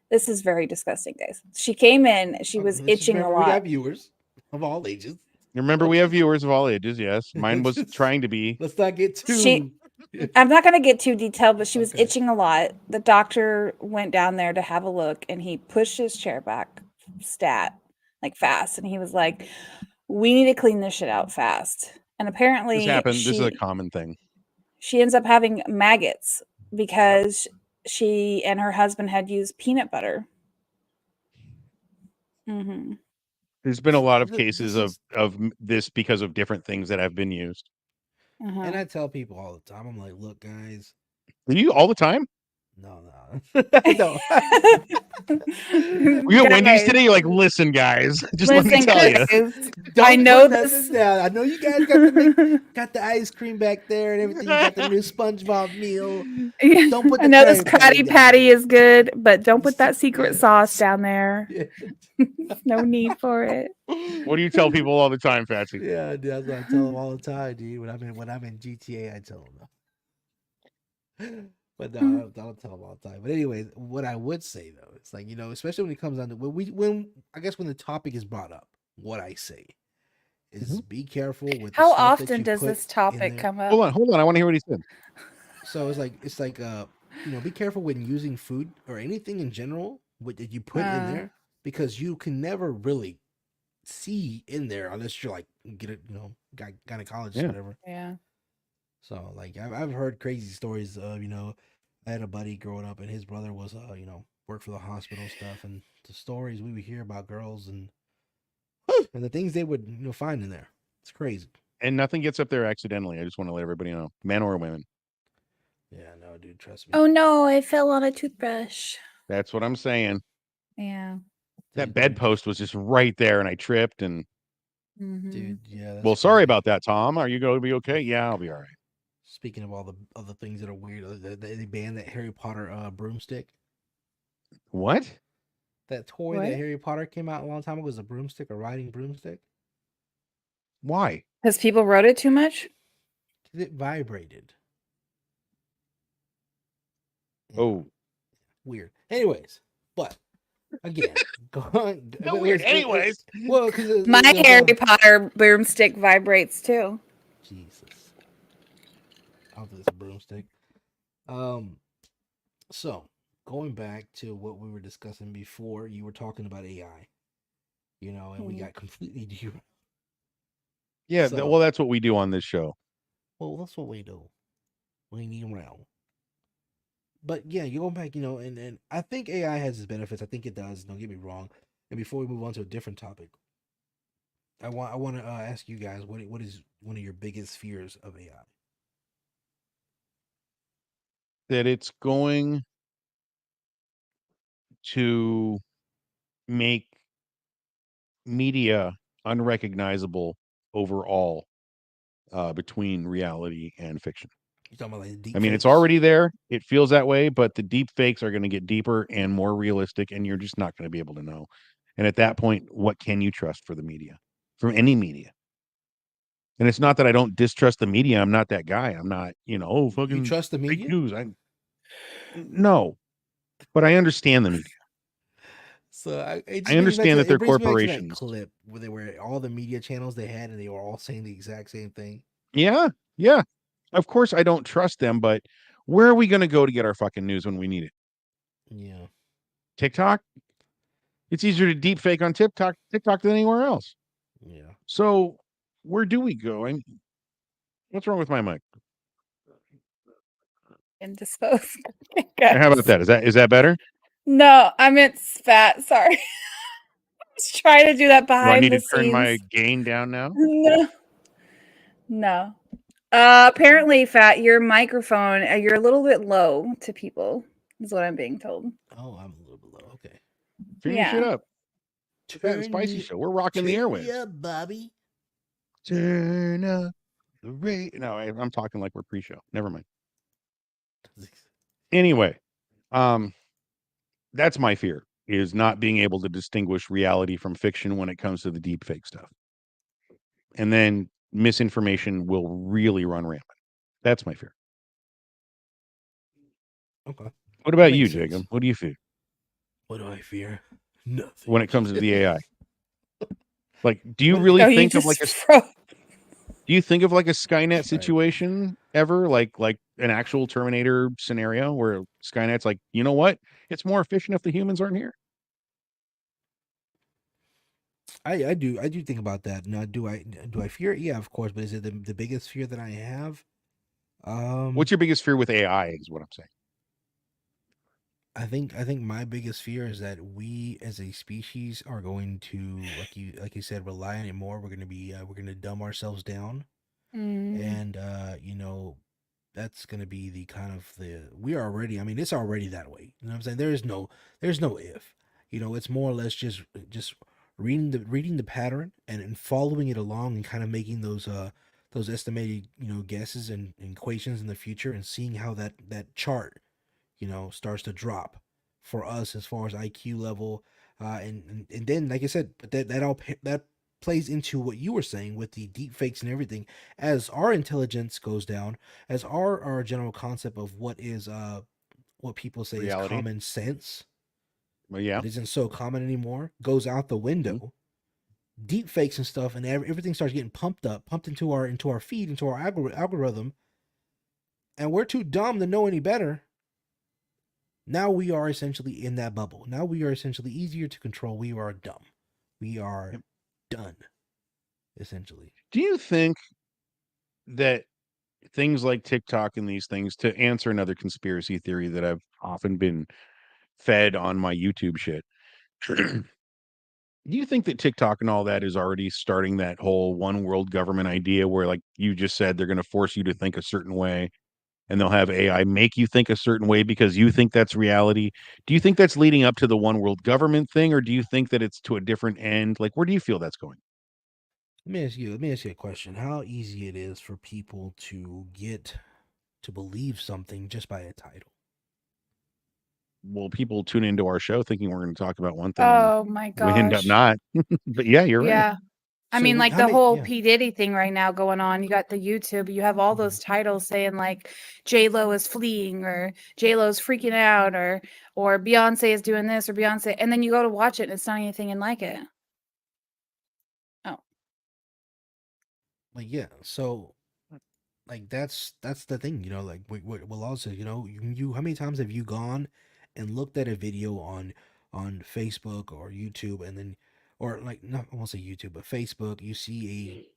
This is very disgusting, guys. She came in, she was Let's just itching a remember we lot. got viewers of all ages. Remember, we have viewers of all ages. Yes, mine was Just- trying to be. Let's not get too. She, I'm not going to get too detailed, but she was Okay. itching a lot. The doctor went down there to have a look, and he pushed his chair back, like fast, and he was like, "We need to clean this shit out fast." And This apparently, happened. This is a common thing. she ends up having maggots because she and her husband had used peanut butter. Mm-hmm. There's been a lot of This cases is- of this because of different things that have been used. Uh-huh. And I tell people all the time, I'm like, look, guys. Are you all the time? No, no. Were you at Wendy's today? You're like, listen, guys, just let me Listen, tell you. guys, Don't I know put this. nothing down. I know you guys got the ice cream back there and everything. You got the new SpongeBob meal. Don't put I the know this Krabby Krabby Patty down. is good, but don't put that secret sauce down there. Yeah. No need for it. What do you tell people all the time, Fatsy? Yeah, dude, that's what I tell them all the time, dude. When I'm in GTA, I tell them. But no, I don't tell them all the time. But anyways, what I would say though, it's like, especially when it comes down to when I guess when the topic is brought up, what I say is be careful with the How stuff that often you does put this in topic there. come up? Hold on. I want to hear what he said. So it's like be careful when using food or anything in general that you put in there, because you can never really see in there unless you're like get a gynecologist or whatever. Yeah. So like I've heard crazy stories of I had a buddy growing up and his brother was worked for the hospital stuff, and the stories we would hear about girls and the things they would find in there. It's crazy. And nothing gets up there accidentally. I just want to let everybody know, men or women. Yeah, no, dude, trust me. Oh no, I fell on a toothbrush. That's what I'm saying. Yeah. That bedpost was just right there, and I tripped. And Dude, yeah. That's well, sorry crazy. about that, Tom. Are you going to be okay? Yeah, I'll be all right. Speaking of all the other things that are weird, they banned that Harry Potter broomstick. What? That toy that Harry Potter came out a long time ago was a broomstick, a riding broomstick. Why? Because people wrote it too much? It vibrated. Oh, weird. Anyways, but again, go on. No weird. Anyways, well, because My Harry Potter broomstick vibrates too. Jesus, I don't think it's a broomstick. So going back to what we were discussing before, you were talking about AI, and we got completely derailed. Yeah, So- well, that's what we do on this show. Well, that's what we do. We need around. But yeah, you go back, and I think AI has its benefits. I think it does. Don't get me wrong. And before we move on to a different topic, I want to ask you guys what is one of your biggest fears of AI? That it's going to make media unrecognizable overall between reality and fiction. You talking about like deep? I mean, it's already there. It feels that way, but the deep fakes are going to get deeper and more realistic, and you're just not going to be able to know. And at that point, what can you trust for the media, from any media? And it's not that I don't distrust the media. I'm not that guy. I'm not, fucking You trust the fake media? news. No, but I understand the media. So I understand that they're brings me back to that corporations. clip where they were all the media channels they had, and they were all saying the exact same thing. Yeah. Of course, I don't trust them, but where are we going to go to get our fucking news when we need it? Yeah. TikTok? It's easier to deep fake on TikTok than anywhere else. Yeah. So where do we go? What's wrong with my mic? Indisposed. How about that? Is that better? No, I meant fat. Sorry. I was trying to do that Do I behind need the to turn scenes. my gain down now? No. Apparently, Fat, your microphone, you're a little bit low to people, is what I'm being told. Oh, I'm a little bit low. Okay. Finish it up. The Fat and Spicy Show. We're rocking the Turn me airwaves. up, Bobby. Turn up the radio. No, I'm talking like we're pre-show. Never mind. Anyway, that's my fear, is not being able to distinguish reality from fiction when it comes to the deep fake stuff. And then misinformation will really run rampant. That's my fear. Okay. What about Makes you, sense. Jacob? What do you fear What do I fear? Nothing. when it comes to the AI? Like, do you really Oh, you think of just like a froze. do you think of like a Skynet Right. situation ever? Like an actual Terminator scenario where Skynet's like, you know what? It's more efficient if the humans aren't here. I do think about that. Now, do I fear it? Yeah, of course. But is it the biggest fear that I have? What's your biggest fear with AI is what I'm saying. I think my biggest fear is that we as a species are going to, like you said, rely on it more. We're gonna be we're gonna dumb ourselves down, and that's gonna be the kind of we are already. I mean, it's already that way. You know what I'm saying? There's no if. It's more or less just reading the pattern and following it along and kind of making those estimated guesses and equations in the future and seeing how that chart starts to drop for us as far as IQ level, and then like I said, but that plays into what you were saying with the deep fakes and everything. As our intelligence goes down, as our general concept of what is what people say Reality. is common sense, Well, yeah. that isn't so common anymore, goes out the window. Deep fakes and stuff, and everything starts getting pumped into our feed, into our algorithm, and we're too dumb to know any better. Now we are essentially in that bubble. Now we are essentially easier to control. We are dumb. We are done, essentially. Do you think that things like TikTok and these things, to answer another conspiracy theory that I've often been fed on my YouTube shit, do you think that TikTok and all that is already starting that whole one world government idea where, like you just said, they're going to force you to think a certain way and they'll have AI make you think a certain way because you think that's reality? Do you think that's leading up to the one world government thing, or do you think that it's to a different end? Like, where do you feel that's going? Let me ask you a question. How easy it is for people to get to believe something just by a title? Well, people tune into our show thinking we're going to talk about one thing and Oh my we end up gosh. not. But yeah, you're right. Yeah. I So mean, like how the many? whole Yeah. P. Diddy thing right now going on. You got the YouTube, you have all those titles saying like J-Lo is fleeing or J-Lo's freaking out or Beyonce is doing this or Beyonce. And then you go to watch it and it's not anything in like it. Oh. Like, yeah. So like that's the thing, like what Law says, you how many times have you gone and looked at a video on Facebook or YouTube, and then, or like, not, I won't say YouTube, but Facebook, you see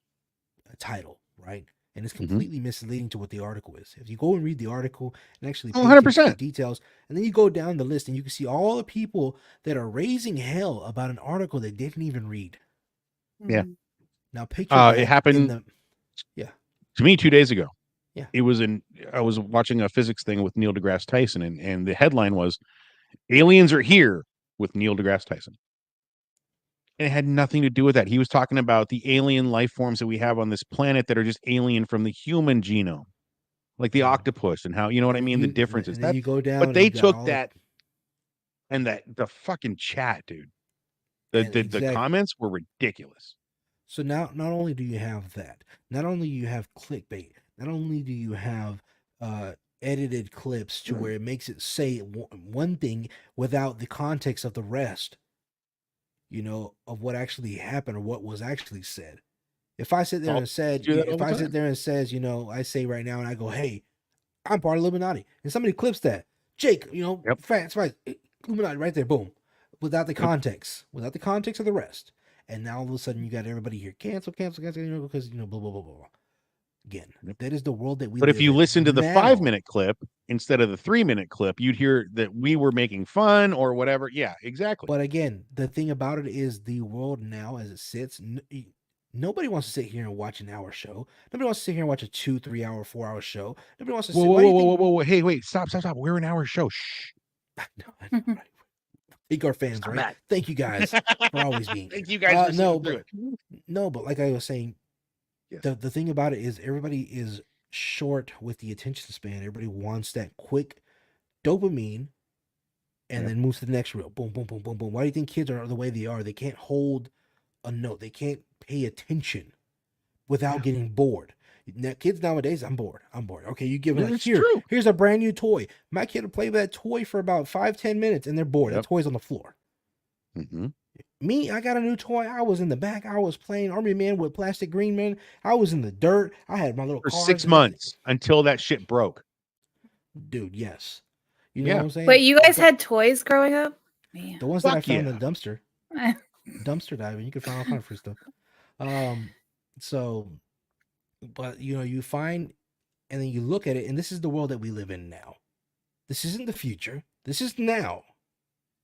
a title, right? And it's completely misleading to what the article is. If you go and read the article and actually Oh, pay attention to the 100%. details, and then you go down the list and you can see all the people that are raising hell about an article they didn't even read. Yeah. Mhm. Now picture that It happened yeah. to me 2 days ago. Yeah. It was I was watching a physics thing with Neil deGrasse Tyson, and the headline was "Aliens Are Here" with Neil deGrasse Tyson. And it had nothing to do with that. He was talking about the alien life forms that we have on this planet that are just alien from the human genome, like the octopus, and how, you know what I mean, the differences. And then you go down But and they you got took all that, and the fucking chat, dude. and The exactly. comments were ridiculous. So now, not only do you have that, not only do you have clickbait, not only do you have edited clips to where it makes it say one thing without the context of the rest, of what actually happened or what was actually said. If I sit there and said, Do that all if the I sit time. there and says, I say right now and I go, hey, I'm part of Illuminati, and somebody clips that, Jake, Yep. Fat, right, Illuminati, right there, boom, without the context of the rest, and now all of a sudden you got everybody here, cancel, because blah blah blah blah. Again, that is the world that we But live if you in listen to the now. 5-minute clip instead of the 3-minute clip, you'd hear that we were making fun or whatever. Yeah, exactly. But again, the thing about it is the world now as it sits, nobody wants to sit here and watch an hour show. Nobody wants to sit here and watch a 2, 3 hour, 4 hour show. Nobody wants to sit. Whoa. Hey, wait, stop. We're an hour show. Shh. I know, right? Igor fans, Stop right? that. Thank you guys for always being Thank here. you guys for No, sitting through but it. no, but like I was saying, Yes. the thing about it is everybody is short with the attention span. Everybody wants that quick dopamine and Yep. then moves to the next reel. Boom, boom, boom, boom, boom. Why do you think kids are the way they are? They can't hold a note. They can't pay attention without Yeah. getting bored. Now, kids nowadays, I'm bored. Okay, you give them like It's true. here's a brand new toy. My kid will play with that toy for about 5-10 minutes and they're bored. Yep. The toy's on the floor. Mm-hmm. Me, I got a new toy. I was in the back. I was playing Army Man with Plastic Green Man. I was in the dirt. I had my little For cars 6 and everything. months until that shit broke. Dude, yes. You know Yeah. what I'm saying? Wait, you guys But had toys growing up? Man. the ones that I Fuck found yeah. in the dumpster diving, you can find all kind of free stuff. So, but you find, and then you look at it, and this is the world that we live in now. This isn't the future. This is now.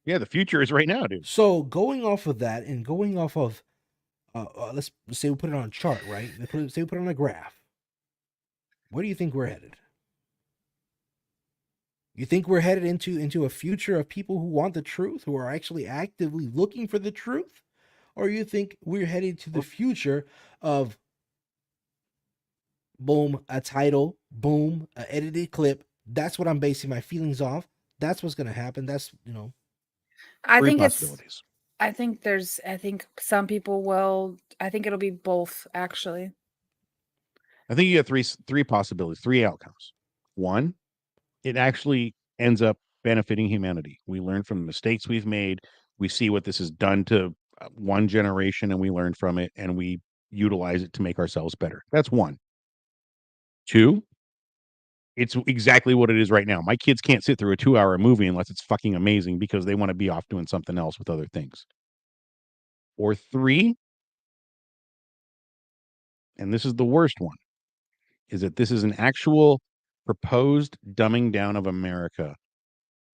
Yeah, the future is right now, dude. So going off of that, and going off of, let's say we put it on a chart, right? Say we put it on a graph. Where do you think we're headed? You think we're headed into a future of people who want the truth, who are actually actively looking for the truth? Or you think we're headed to the future of boom, a title, boom, an edited clip. That's what I'm basing my feelings off. That's what's gonna happen. That's I Three think possibilities. I think some people will. I think it'll be both, actually. I think you have three possibilities, three outcomes. One, it actually ends up benefiting humanity. We learn from the mistakes we've made. We see what this has done to one generation, and we learn from it, and we utilize it to make ourselves better. That's one. Two, it's exactly what it is right now. My kids can't sit through a 2-hour movie unless it's fucking amazing because they want to be off doing something else with other things. Or three, and this is the worst one, is that this is an actual proposed dumbing down of America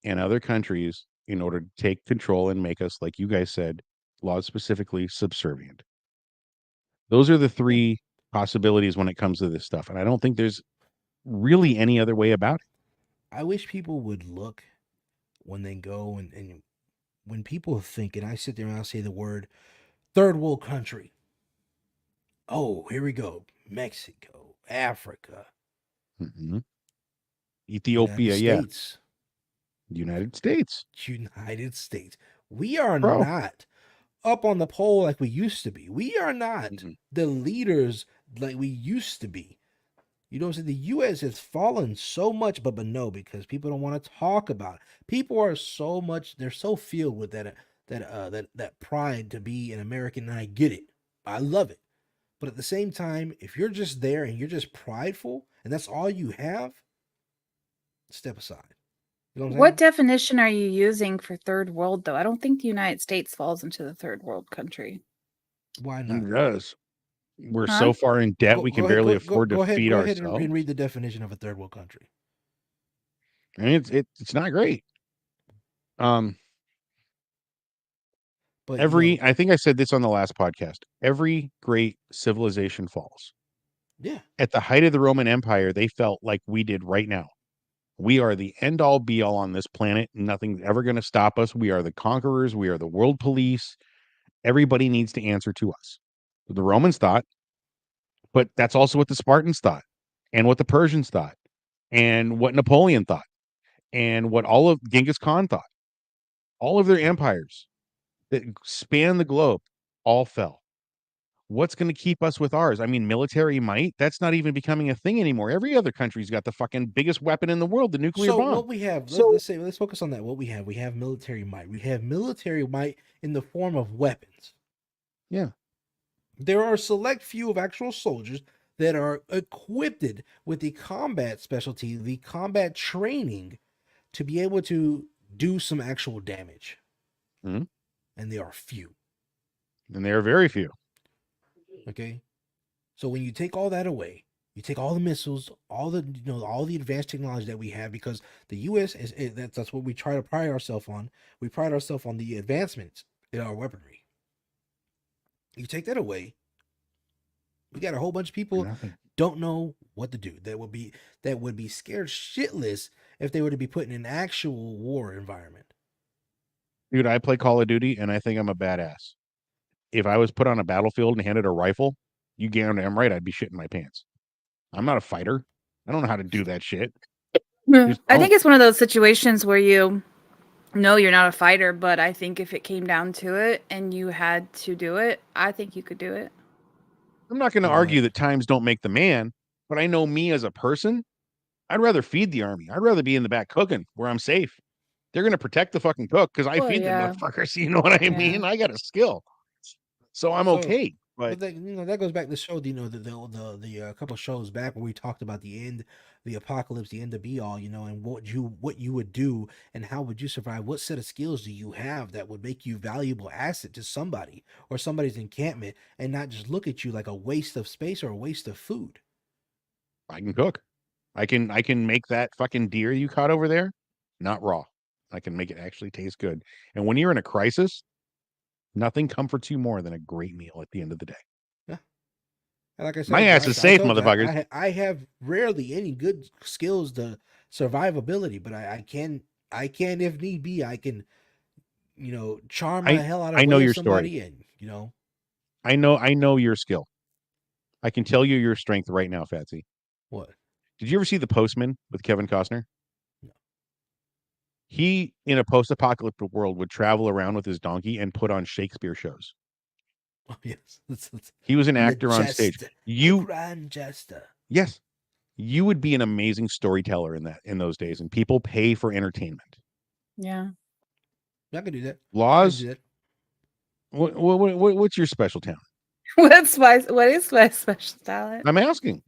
and other countries in order to take control and make us, like you guys said, laws specifically subservient. Those are the three possibilities when it comes to this stuff. And I don't think there's really any other way about it. I wish people would look when they go and when people think, and I sit there and I'll say the word third world country. Oh, here we go. Mexico, Africa, Mhm. United Ethiopia, yeah. States. United States. United States. We are Bro. not up on the pole like we used to be. We are not Mhm. the leaders like we used to be. You know what I'm saying? The U.S. has fallen so much, but no, because people don't want to talk about it. People are so much, they're so filled with that pride to be an American, and I get it. I love it. But at the same time, if you're just there and you're just prideful and that's all you have, step aside. You know what I'm What saying? definition are you using for third world, though? I don't think the United States falls into the third world country. Why not? It does. We're Huh? so far in debt, Go, we go can ahead, barely go, go, afford to go ahead, feed go ahead and ourselves. read the definition of a third world country. I mean, it's not great. But I think I said this on the last podcast. Every great civilization falls. yeah. At the height of the Roman Empire, they felt like we did right now. We are the end all be all on this planet. Nothing's ever going to stop us. We are the conquerors. We are the world police. Everybody needs to answer to us. The Romans thought, but that's also what the Spartans thought, and what the Persians thought, and what Napoleon thought, and what all of Genghis Khan thought. All of their empires that span the globe all fell. What's going to keep us with ours? I mean, military might, that's not even becoming a thing anymore. Every other country's got the fucking biggest weapon in the world, the nuclear So bomb. what we have, So let's focus on that. What we have military might. We have military might in the form of weapons. yeah, There are a select few of actual soldiers that are equipped with the combat specialty, the combat training to be able to do some actual damage. Mhm. And they are few. and there are very few. Okay. So when you take all that away, you take all the missiles, all the all the advanced technology that we have, because the U.S. that's what we try to pride ourselves on. We pride ourselves on the advancements in our weaponry. You take that away, we got a whole bunch of people Nothing. don't know what to do. That would be scared shitless if they were to be put in an actual war environment. Dude, I play Call of Duty and I think I'm a badass. If I was put on a battlefield and handed a rifle, you guarantee I'm right, I'd be shitting my pants. I'm not a fighter. I don't know how to do that shit. Just I think don't. it's one of those situations where you know you're not a fighter, but I think if it came down to it and you had to do it, I think you could do it. I'm not going to You know what? argue that times don't make the man, but I know me as a person, I'd rather feed the army. I'd rather be in the back cooking where I'm safe. They're going to protect the fucking cook because I Well, feed them yeah. motherfuckers. You know what I Yeah. mean? I got a skill. So I'm So, okay. But but that, that goes back to the show. The couple shows back where we talked about the end, the apocalypse, the end of be all. And what you would do and how would you survive? What set of skills do you have that would make you valuable asset to somebody or somebody's encampment, and not just look at you like a waste of space or a waste of food? I can cook. I can make that fucking deer you caught over there not raw. I can make it actually taste good. And when you're in a crisis, nothing comforts you more than a great meal at the end of the day. Yeah. And like I My said, ass is I safe, told you motherfuckers. I have rarely any good skills to survivability, but I can if need be I can charm the I hell out I of know way of your story. somebody, and I know your skill. I can tell you your strength right now, Fatsy. what? Did you ever see The Postman with Kevin Costner? No. He, in a post-apocalyptic world, would travel around with his donkey and put on Shakespeare shows. Oh yes, it's He was an the actor on stage. jester, the You, grand jester. yes, you would be an amazing storyteller in those days, and people pay for entertainment. Yeah. I can do that. I can Laws. do that. What's your special talent? What is my special talent? I'm asking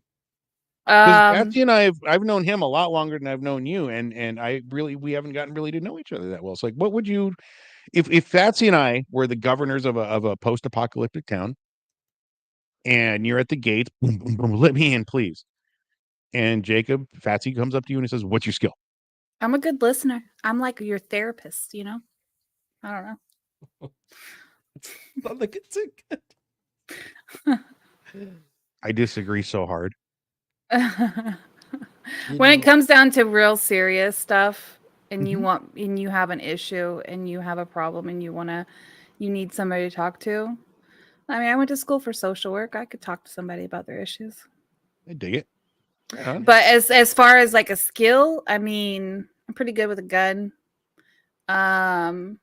because Um, Patsy and I've known him a lot longer than I've known you, and we haven't gotten really to know each other that well. So like, what would you if Fatsy and I were the governors of a post-apocalyptic town, and you're at the gate, boom, boom, boom, let me in, please. And Jacob Fatsy comes up to you and he says, "What's your skill?" I'm a good listener. I'm like your therapist, you know? I don't know. Not like it's a good. I disagree so hard. When it comes down to real serious stuff and Mhm. you have an issue and you have a problem and you need somebody to talk to. I mean, I went to school for social work. I could talk to somebody about their issues. I dig it. Right on. But as far as like a skill, I mean, I'm pretty good with a gun. Um,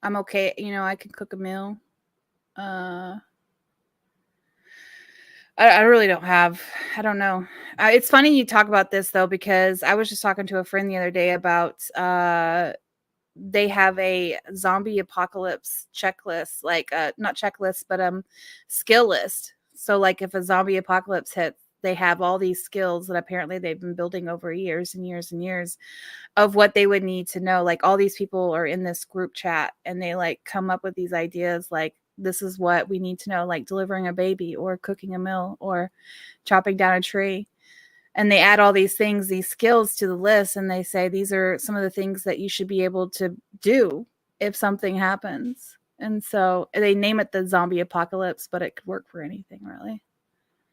I'm okay. I can cook a meal. Uh, I really don't have. I don't know. It's funny you talk about this though because I was just talking to a friend the other day about they have a zombie apocalypse checklist, like not checklist, but skill list. So like if a zombie apocalypse hits, they have all these skills that apparently they've been building over years and years and years of what they would need to know. Like all these people are in this group chat and they like come up with these ideas like this is what we need to know, like delivering a baby or cooking a meal or chopping down a tree. And they add all these things, these skills to the list, and they say these are some of the things that you should be able to do if something happens. And so they name it the zombie apocalypse, but it could work for anything really.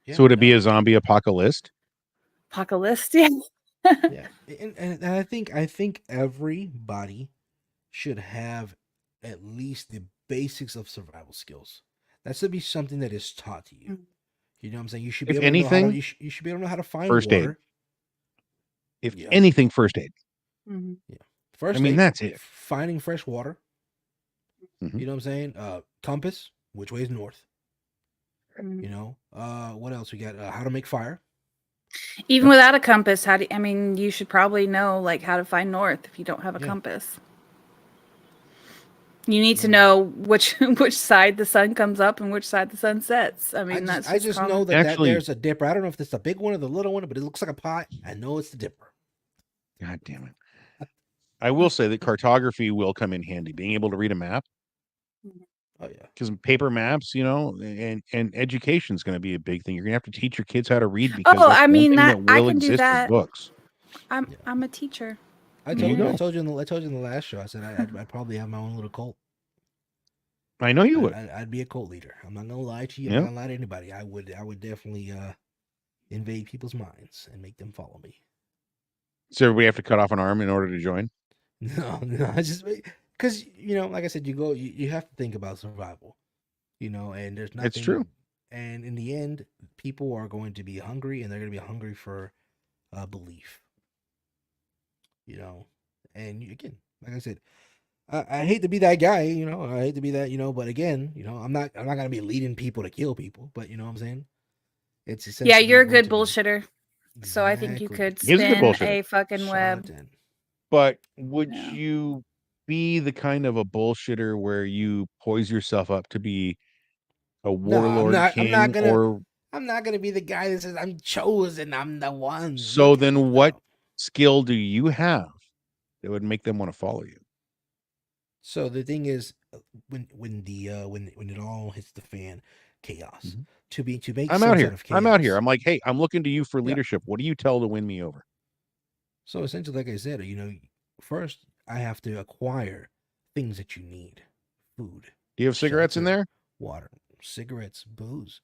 Yeah, So would it be a zombie apocalypse? Apocalypse, yeah. yeah, and I think everybody should have at least the basics of survival skills. That should be something that is taught to you. You know what I'm saying? You should be If able to know how to anything, you should be able to know how to find first aid. water. If Yeah, anything, first aid. Mm-hmm. yeah. I First mean, aid, that's it. finding fresh water. Mhm. You know what I'm saying? Compass, which way is north? Mm-hmm. You know, what else we got? How to make fire. Even without a compass, I mean, you should probably know like how to find north if you don't have a Yeah. compass. You need to Yeah. know which side the sun comes up and which side the sun sets. I mean, that's I just know common. that Actually, there's a dipper. I don't know if it's the big one or the little one, but it looks like a pot. I know it's the dipper. God damn it. I will say that cartography will come in handy. Being able to read a map, Oh yeah. because paper maps, and education is going to be a big thing. You're going to have to teach your kids how to read because Oh, that's I one mean thing that that I will can do exist is that. books. Yeah. I'm a teacher. I There you told go. I told you in the last show. I said I'd probably have my own little cult. I know you would. I'd be a cult leader. I'm not gonna lie to you. I'm Yeah. not gonna lie to anybody. I would definitely invade people's minds and make them follow me. So everybody have to cut off an arm in order to join. No, I just because like I said, you have to think about survival, and there's It's true. and in the end, people are going to be hungry, and they're going to be hungry for belief, and again, like I said, I hate to be that guy, I hate to be that, but again, I'm not gonna be leading people to kill people, but you know what I'm saying? It's Yeah, essentially you're a going good to be bullshitter. So I think you exactly could He is a good spin bullshitter. a fucking web. charlatan. But would Yeah. you be the kind of a bullshitter where you poise yourself up to be a No, I'm warlord not. king, or I'm not gonna be the guy that says I'm chosen. I'm the one. so Look at me. then what No. skill do you have that would make them want to follow you? So the thing is, when it all hits the fan, chaos. Mhm. To make I'm out sense out here. of I'm out here. chaos. I'm like, hey, I'm looking to you for Yeah. leadership. What do you tell to win me over? So essentially, like I said, first I have to acquire things that you need: food, Do you have cigarettes in shelter, there? water, cigarettes, booze.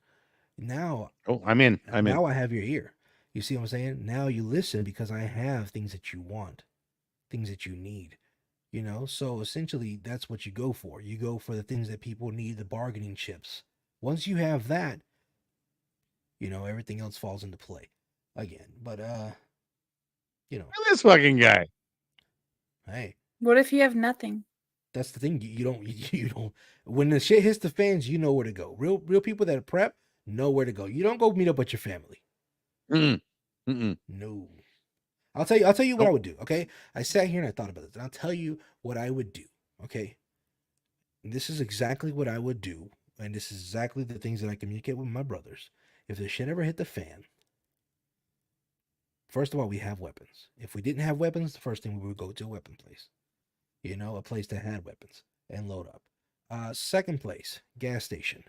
Now, Oh, I'm in. I'm in. now I have your ear. You see what I'm saying? Now you listen because I have things that you want, things that you need. So essentially that's what you go for. You go for the things that people need, the bargaining chips. Once you have that, everything else falls into play again. But you know Look at this fucking guy. hey, What if you have nothing? that's the thing. You don't you don't when the shit hits the fans, you know where to go. Real people that prep know where to go. You don't go meet up with your family. Mm-mm. Mm-mm. No. I'll tell you what I Nope. would do, okay? I sat here and I thought about this, and I'll tell you what I would do, okay? This is exactly what I would do, and this is exactly the things that I communicate with my brothers. If the shit ever hit the fan, first of all, we have weapons. If we didn't have weapons, the first thing we would go to a weapon place. A place that had weapons and load up. Second place, gas station.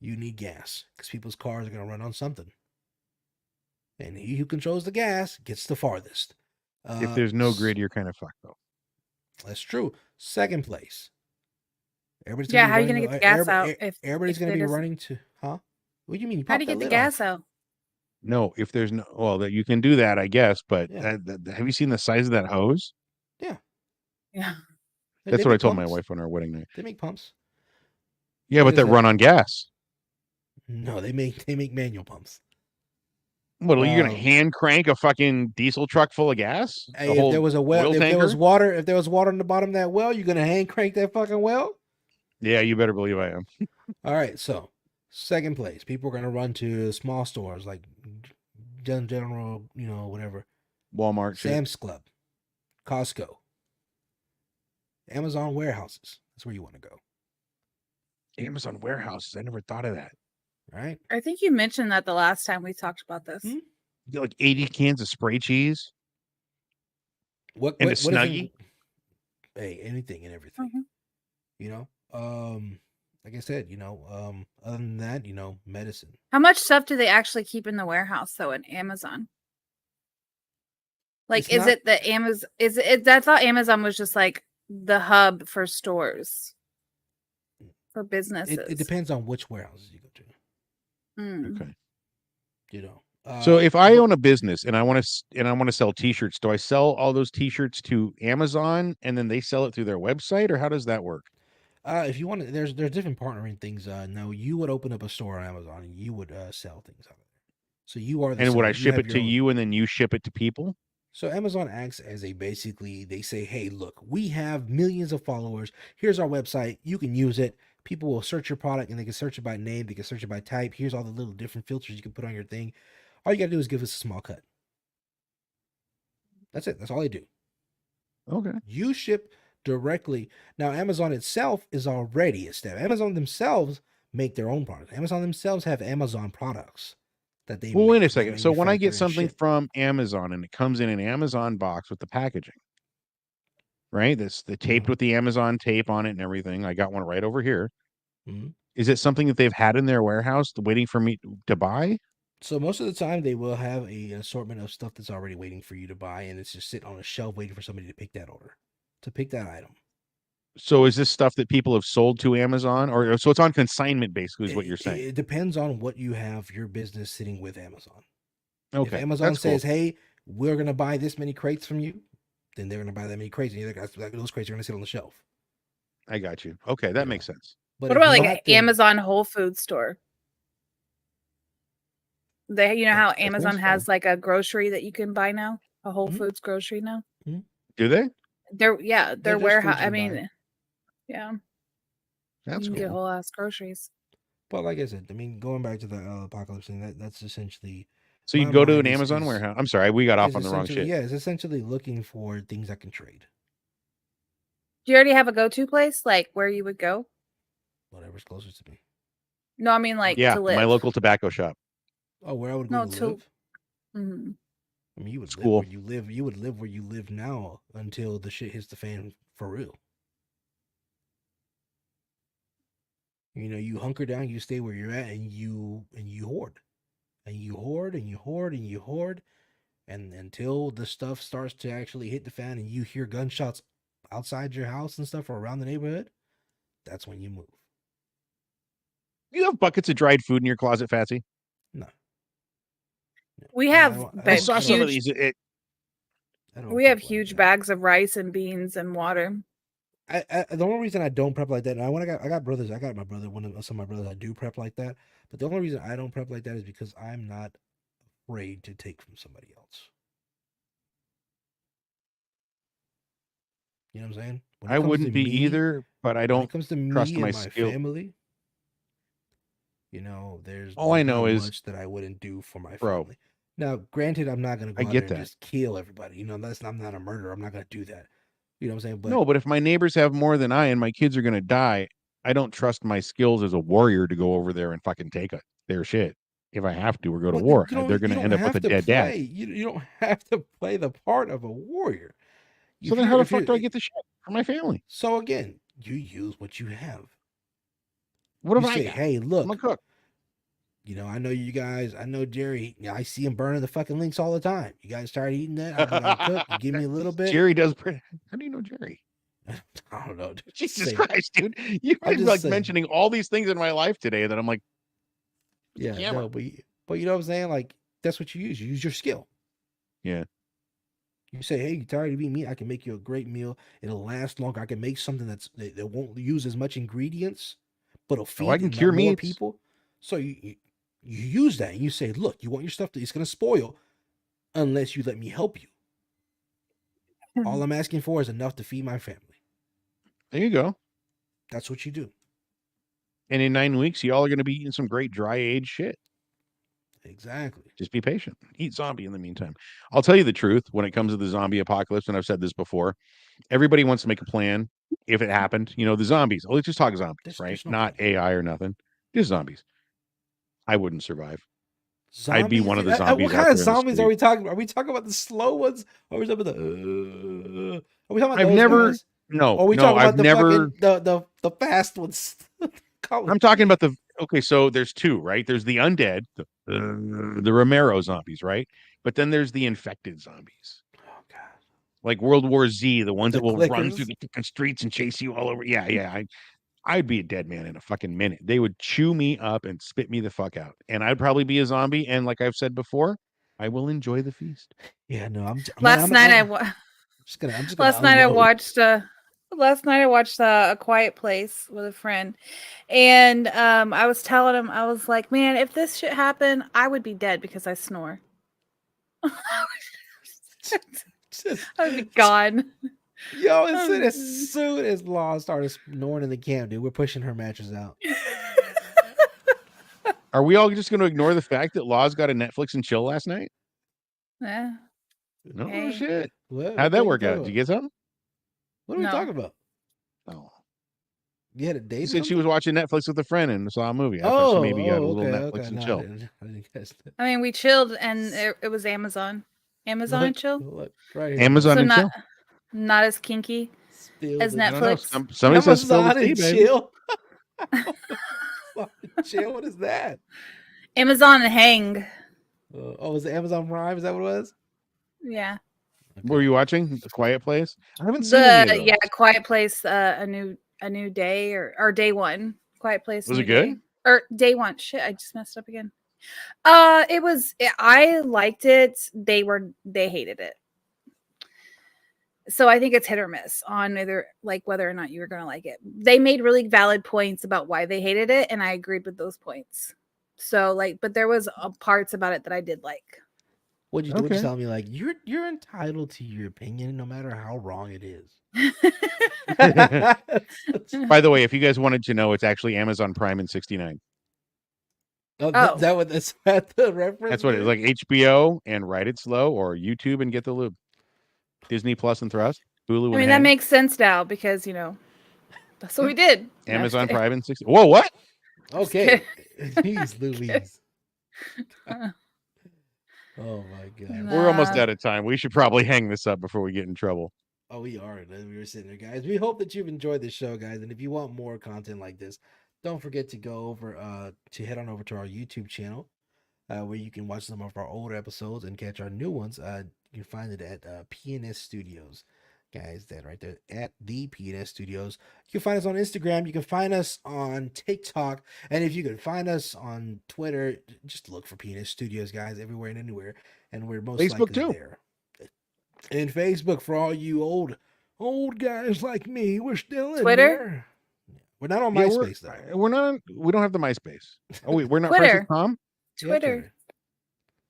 You need gas because people's cars are gonna run on something, and he who controls the gas gets the farthest. If there's no grid, you're kind of fucked though. That's true. Second place, everybody's gonna Yeah, be how are you running. gonna get the gas out Everybody's if gonna it be is? running to, huh? What do you mean? You How do pop you that get the lid gas off? out? No, if there's no, well, that you can do that, I guess. But Yeah, have you seen the size of that hose? yeah. Yeah. They That's what I make told my pumps. wife on our wedding night. They make pumps. Yeah, Like but I that said, run on gas. no, they make manual pumps. What are you gonna Um, hand crank a fucking diesel truck full of gas? A hey, if there whole was a well, oil if there was tanker? water, if there was water in the bottom of that well, you're gonna hand crank that fucking well. Yeah, you better believe I am. All right, so second place, people are gonna run to small stores like general, whatever, Walmart shit. Sam's Club, Costco, Amazon warehouses. That's where you want to go. Amazon warehouses. I never thought of that. All right. I think you mentioned that the last time we talked about this. Hmm? You get like 80 cans of spray cheese What and a what what if Snuggie. hey, anything and everything. Mhm. You know, like I said, other than that, medicine. How much stuff do they actually keep in the warehouse though in Amazon? Like, It's is not. it the Amazon? Is it? I thought Amazon was just like the hub for stores for businesses. It depends on which warehouses you go to. Mm. Okay. You know. So if I but- own a business and I want to sell T-shirts, do I sell all those T-shirts to Amazon and then they sell it through their website, or how does that work? if you want to, there's different partnering things. No, you would open up a store on Amazon and you would sell things out of there. So you are the And would seller. I You ship have it your to own. you and then you ship it to people? So Amazon acts as a basically they say, hey, look, we have millions of followers. Here's our website. You can use it. People will search your product and they can search it by name. They can search it by type. Here's all the little different filters you can put on your thing. All you gotta do is give us a small cut. That's it. That's all they do. Okay. You ship directly. Now, Amazon itself is already a step. Amazon themselves make their own products. Amazon themselves have Amazon products that they Well, wait a make, they second. So when I manufacture get and something ship. from Amazon and it comes in an Amazon box with the packaging, right? That's the taped Mhm. with the Amazon tape on it and everything. I got one right over here. Mhm. Is it something that they've had in their warehouse waiting for me to buy? So most of the time, they will have a assortment of stuff that's already waiting for you to buy, and it's just sitting on a shelf waiting for somebody to pick that order, to pick that item. So is this stuff that people have sold to Amazon, or so it's on consignment basically is what you're saying? It depends on what you have your business sitting with Amazon. If Okay, Amazon that's cool. says, "Hey, we're gonna buy this many crates from you," then they're gonna buy that many crates, and those crates are gonna sit on the shelf. I got you. Okay, that makes sense. But What if about like you an have to- Amazon Whole Food store? They, how That's Amazon fine. has like a grocery that you can buy now, a Whole Mhm. Foods grocery now. Do they? Their There's warehouse. foods you I can buy. mean, yeah, That's you can get cool. whole ass groceries. But like I said, I mean, going back to the apocalypse thing, that's essentially. So you my go to mind an is- Amazon is- warehouse. I'm sorry, we got off is on the wrong essentially- shit. Yeah, it's essentially looking for things I can trade. Do you already have a go-to place, like where you would go? Whatever's closest to me. No, I mean like Yeah, to live. my local tobacco shop. Oh, where I would go No, to to- live? Mhm. I mean, you would School. live where you live. You would live where you live now until the shit hits the fan for real. You know, you hunker down, you stay where you're at, and you hoard, and you hoard, and you hoard, and you hoard, and until the stuff starts to actually hit the fan, and you hear gunshots outside your house and stuff or around the neighborhood, that's when you move. You have buckets of dried food in your closet, Fatsy? No. We I have don't- I I big, saw some of huge. these. I don't We have prep like huge that. bags of rice and beans and water. The only reason I don't prep like that, and I got brothers. I got my brother. Some of my brothers I do prep like that. But the only reason I don't prep like that is because I'm not afraid to take from somebody else. You know what I'm saying? When it I comes wouldn't to be me- either, but I When don't it comes to trust me my and my skill. family, you know, there's All I know not is- much that I wouldn't do for my Bro. family. Now, granted, I'm not gonna go I out get there and that. just kill everybody. You know, I'm not a murderer. I'm not gonna do that. You know what I'm saying? But No, but if my neighbors have more than I and my kids are going to die, I don't trust my skills as a warrior to go over there and fucking take their shit. If I have to, or go to But war, you don't- they're going you to don't end up with have a to dead play. dad. You don't have to play the part of a warrior. So then, how the fuck do I get the shit for my family? So again, you use what you have. What You if I say, got? hey, I'm a look, cook. you know, I know you guys. I know Jerry. I see him burning the fucking links all the time. You guys start eating that. I'll cook. You give me a little bit. Jerry does. How do you know Jerry? I don't know. Dude. Jesus Say- Christ, dude! You've I'm been just like saying. mentioning all these things in my life today that I'm like, Yeah, camera. no, but you know what I'm saying? Like that's what you use. You use your skill. Yeah. You say, hey, you tired of eating meat? I can make you a great meal. It'll last longer. I can make something that won't use as much ingredients, but it'll feed I can cure more meats. people. So you use that and you say, look, you want your stuff it's gonna spoil unless you let me help you. All I'm asking for is enough to feed my family. There you go. That's what you do. And in 9 weeks, y'all are going to be eating some great dry aged shit. Exactly. Just be patient. Eat zombie in the meantime. I'll tell you the truth when it comes to the zombie apocalypse, and I've said this before. Everybody wants to make a plan if it happened. You know, the zombies. Oh, let's just talk zombies, right? There's no Not plan. AI or nothing. Just zombies. I wouldn't survive. I'd be one of the What zombies kind out of there in the zombies are street. we talking about? Are we talking about the slow ones? Or are we talking about are we talking about I've those never. guys? No, Or are we no, talking about I've the never. fucking the fast ones? I'm talking about the. Okay, so there's two, right? There's the undead, the Romero zombies, right? But then there's the infected zombies. Oh god. Like World War Z, the ones The that will run clickers? through the fucking streets and chase you all over. Yeah. I'd be a dead man in a fucking minute. They would chew me up and spit me the fuck out, and I'd probably be a zombie. And like I've said before, I will enjoy the feast. Yeah, no, Last night I I'm just gonna unload. Last night I watched A Quiet Place with a friend, and I was telling him, I was like, man, if this shit happened, I would be dead because I snore. I would be gone. Yo, as soon as Law started snoring in the camp, dude, we're pushing her mattress out. Are we all just going to ignore the fact that Laws got a Netflix and chill last night? Yeah. No Hey. shit. What How'd the that you work talking out? Did you about? get something? What are we No. talking about? Oh. You had a date? She or said she something? was watching Netflix with a friend and saw a movie. I thought she maybe got a little Netflix and No, chill. I didn't catch that. I mean, we chilled, and it was Amazon and chill. Look, right here. Amazon So and chill. not as kinky Spilled as it. I don't know. Netflix. Somebody says spill the Amazon tea, and baby. chill. Chill. What is that? Amazon and hang. Was it Amazon Prime? Is that what it was? Yeah. What were you watching? The Quiet Place? I haven't seen any of those. Quiet Place. A new day or day one. Quiet Place. Was New it good? Day. Or day one. Shit, I just messed up again. It was. I liked it. They hated it. So I think it's hit or miss on either like whether or not you were going to like it. They made really valid points about why they hated it, and I agreed with those points. So like, but there was parts about it that I did like. What'd you Okay. tell me? Like you're entitled to your opinion, no matter how wrong it is. By the way, if you guys wanted to know, it's actually Amazon Prime in '69. Oh, Oh. that's the reference. That's what it is. Like HBO and Ride It Slow, or YouTube and Get the Lube. Disney Plus and Thrust, Hulu. I mean, that makes sense now because that's what we did. Amazon Prime in '60. Whoa, what? Okay, Jeez Louise. Oh my god. We're almost out of time. We should probably hang this up before we get in trouble. Oh, we are. We were sitting there, guys. We hope that you've enjoyed this show, guys. And if you want more content like this, don't forget to go over to head on over to our YouTube channel, where you can watch some of our older episodes and catch our new ones. You can find it at PNS Studios, guys. That right there at the PNS Studios. You can find us on Instagram. You can find us on TikTok, and if you can find us on Twitter, just look for PNS Studios, guys, everywhere and anywhere. And we're most Facebook likely too. there. And Facebook for all you old guys like me. We're still in Twitter? there. We're not on MySpace though. We're not. We don't have the MySpace. Oh, we're not Twitter. friends with Tom. Twitter.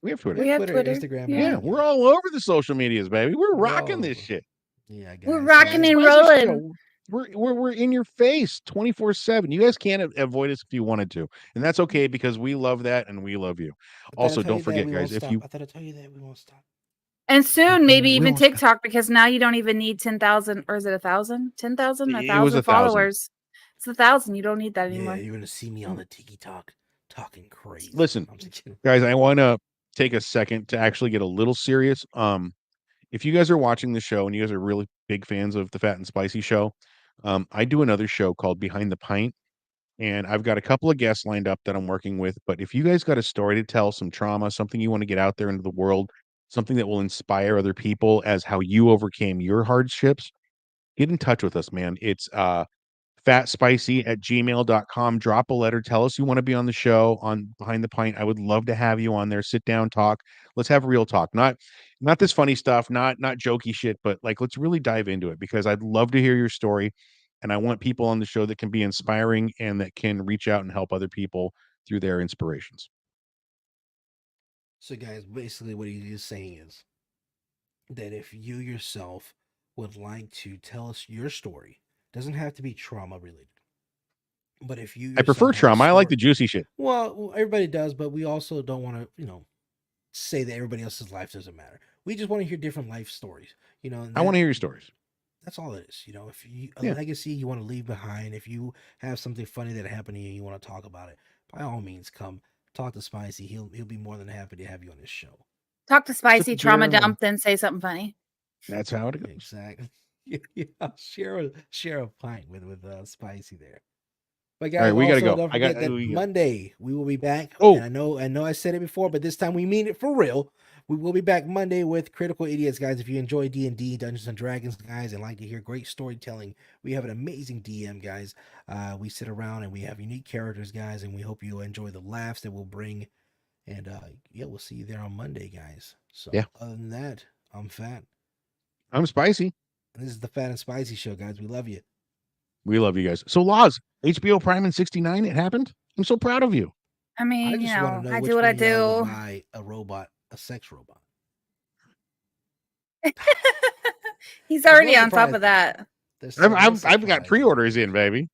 We have Twitter. We have Twitter. Instagram. Yeah, and we're all over the social medias, baby. We're rocking this shit. Yeah, guys. We're rocking Guys, and Spicy rolling. Show, we're in your face 24/7. You guys can't avoid us if you wanted to, and that's okay because we love that and we love you. Also, don't forget, guys, if you I thought I told you that we won't stop. And soon, maybe We even won't stop. TikTok, because now you don't even need 10,000, or is it 1,000? 10,000? It was 1,000 1,000. followers. It's 1,000. You don't need that Yeah, anymore. you're gonna see me on the Tiki Talk talking crazy. Listen, I'm just kidding. guys, I want to take a second to actually get a little serious. If you guys are watching the show and you guys are really big fans of the Fat and Spicy show, I do another show called Behind the Pint, and I've got a couple of guests lined up that I'm working with. But if you guys got a story to tell, some trauma, something you want to get out there into the world, something that will inspire other people as how you overcame your hardships, get in touch with us, man. It's fatspicy@gmail.com. Drop a letter. Tell us you want to be on the show on Behind the Pint. I would love to have you on there. Sit down, talk. Let's have real talk. Not this funny stuff, not jokey shit, but like let's really dive into it because I'd love to hear your story. And I want people on the show that can be inspiring and that can reach out and help other people through their inspirations. So, guys, basically what he is saying is that if you yourself would like to tell us your story, doesn't have to be trauma related. But if you I prefer yourself have a trauma. I like the story- juicy shit. Well, everybody does, but we also don't want to, say that everybody else's life doesn't matter. We just want to hear different life stories, and I want to hear your stories. That's all it is. If you Yeah. legacy you want to leave behind, if you have something funny that happened to you and you want to talk about it, by all means, come talk to Spicy. He'll be more than happy to have you on his show. Talk to Spicy, Sip trauma journal. dump, then say something funny. That's how it goes. Exactly. Yeah, share a pint with Spicy there. But All right, guys, we gotta also go. don't forget that Monday we will be back. Oh. And I know I said it before, but this time we mean it for real. We will be back Monday with Critical Idiots, guys. If you enjoy D&D, Dungeons and Dragons, guys, and like to hear great storytelling, we have an amazing DM, guys. We sit around and we have unique characters, guys, and we hope you enjoy the laughs that we'll bring. And we'll see you there on Monday, guys. So other than that, I'm Fat. I'm Spicy. And this is the Fat and Spicy Show, guys. We love you. We love you guys. So, Laws, HBO Prime in '69, it happened. I'm so proud of you. I mean, I just want to know I which do what I one of y'all would do. buy a robot, a sex robot. He's already no on top surprise. of that. There's no I've got surprise. pre-orders in, baby.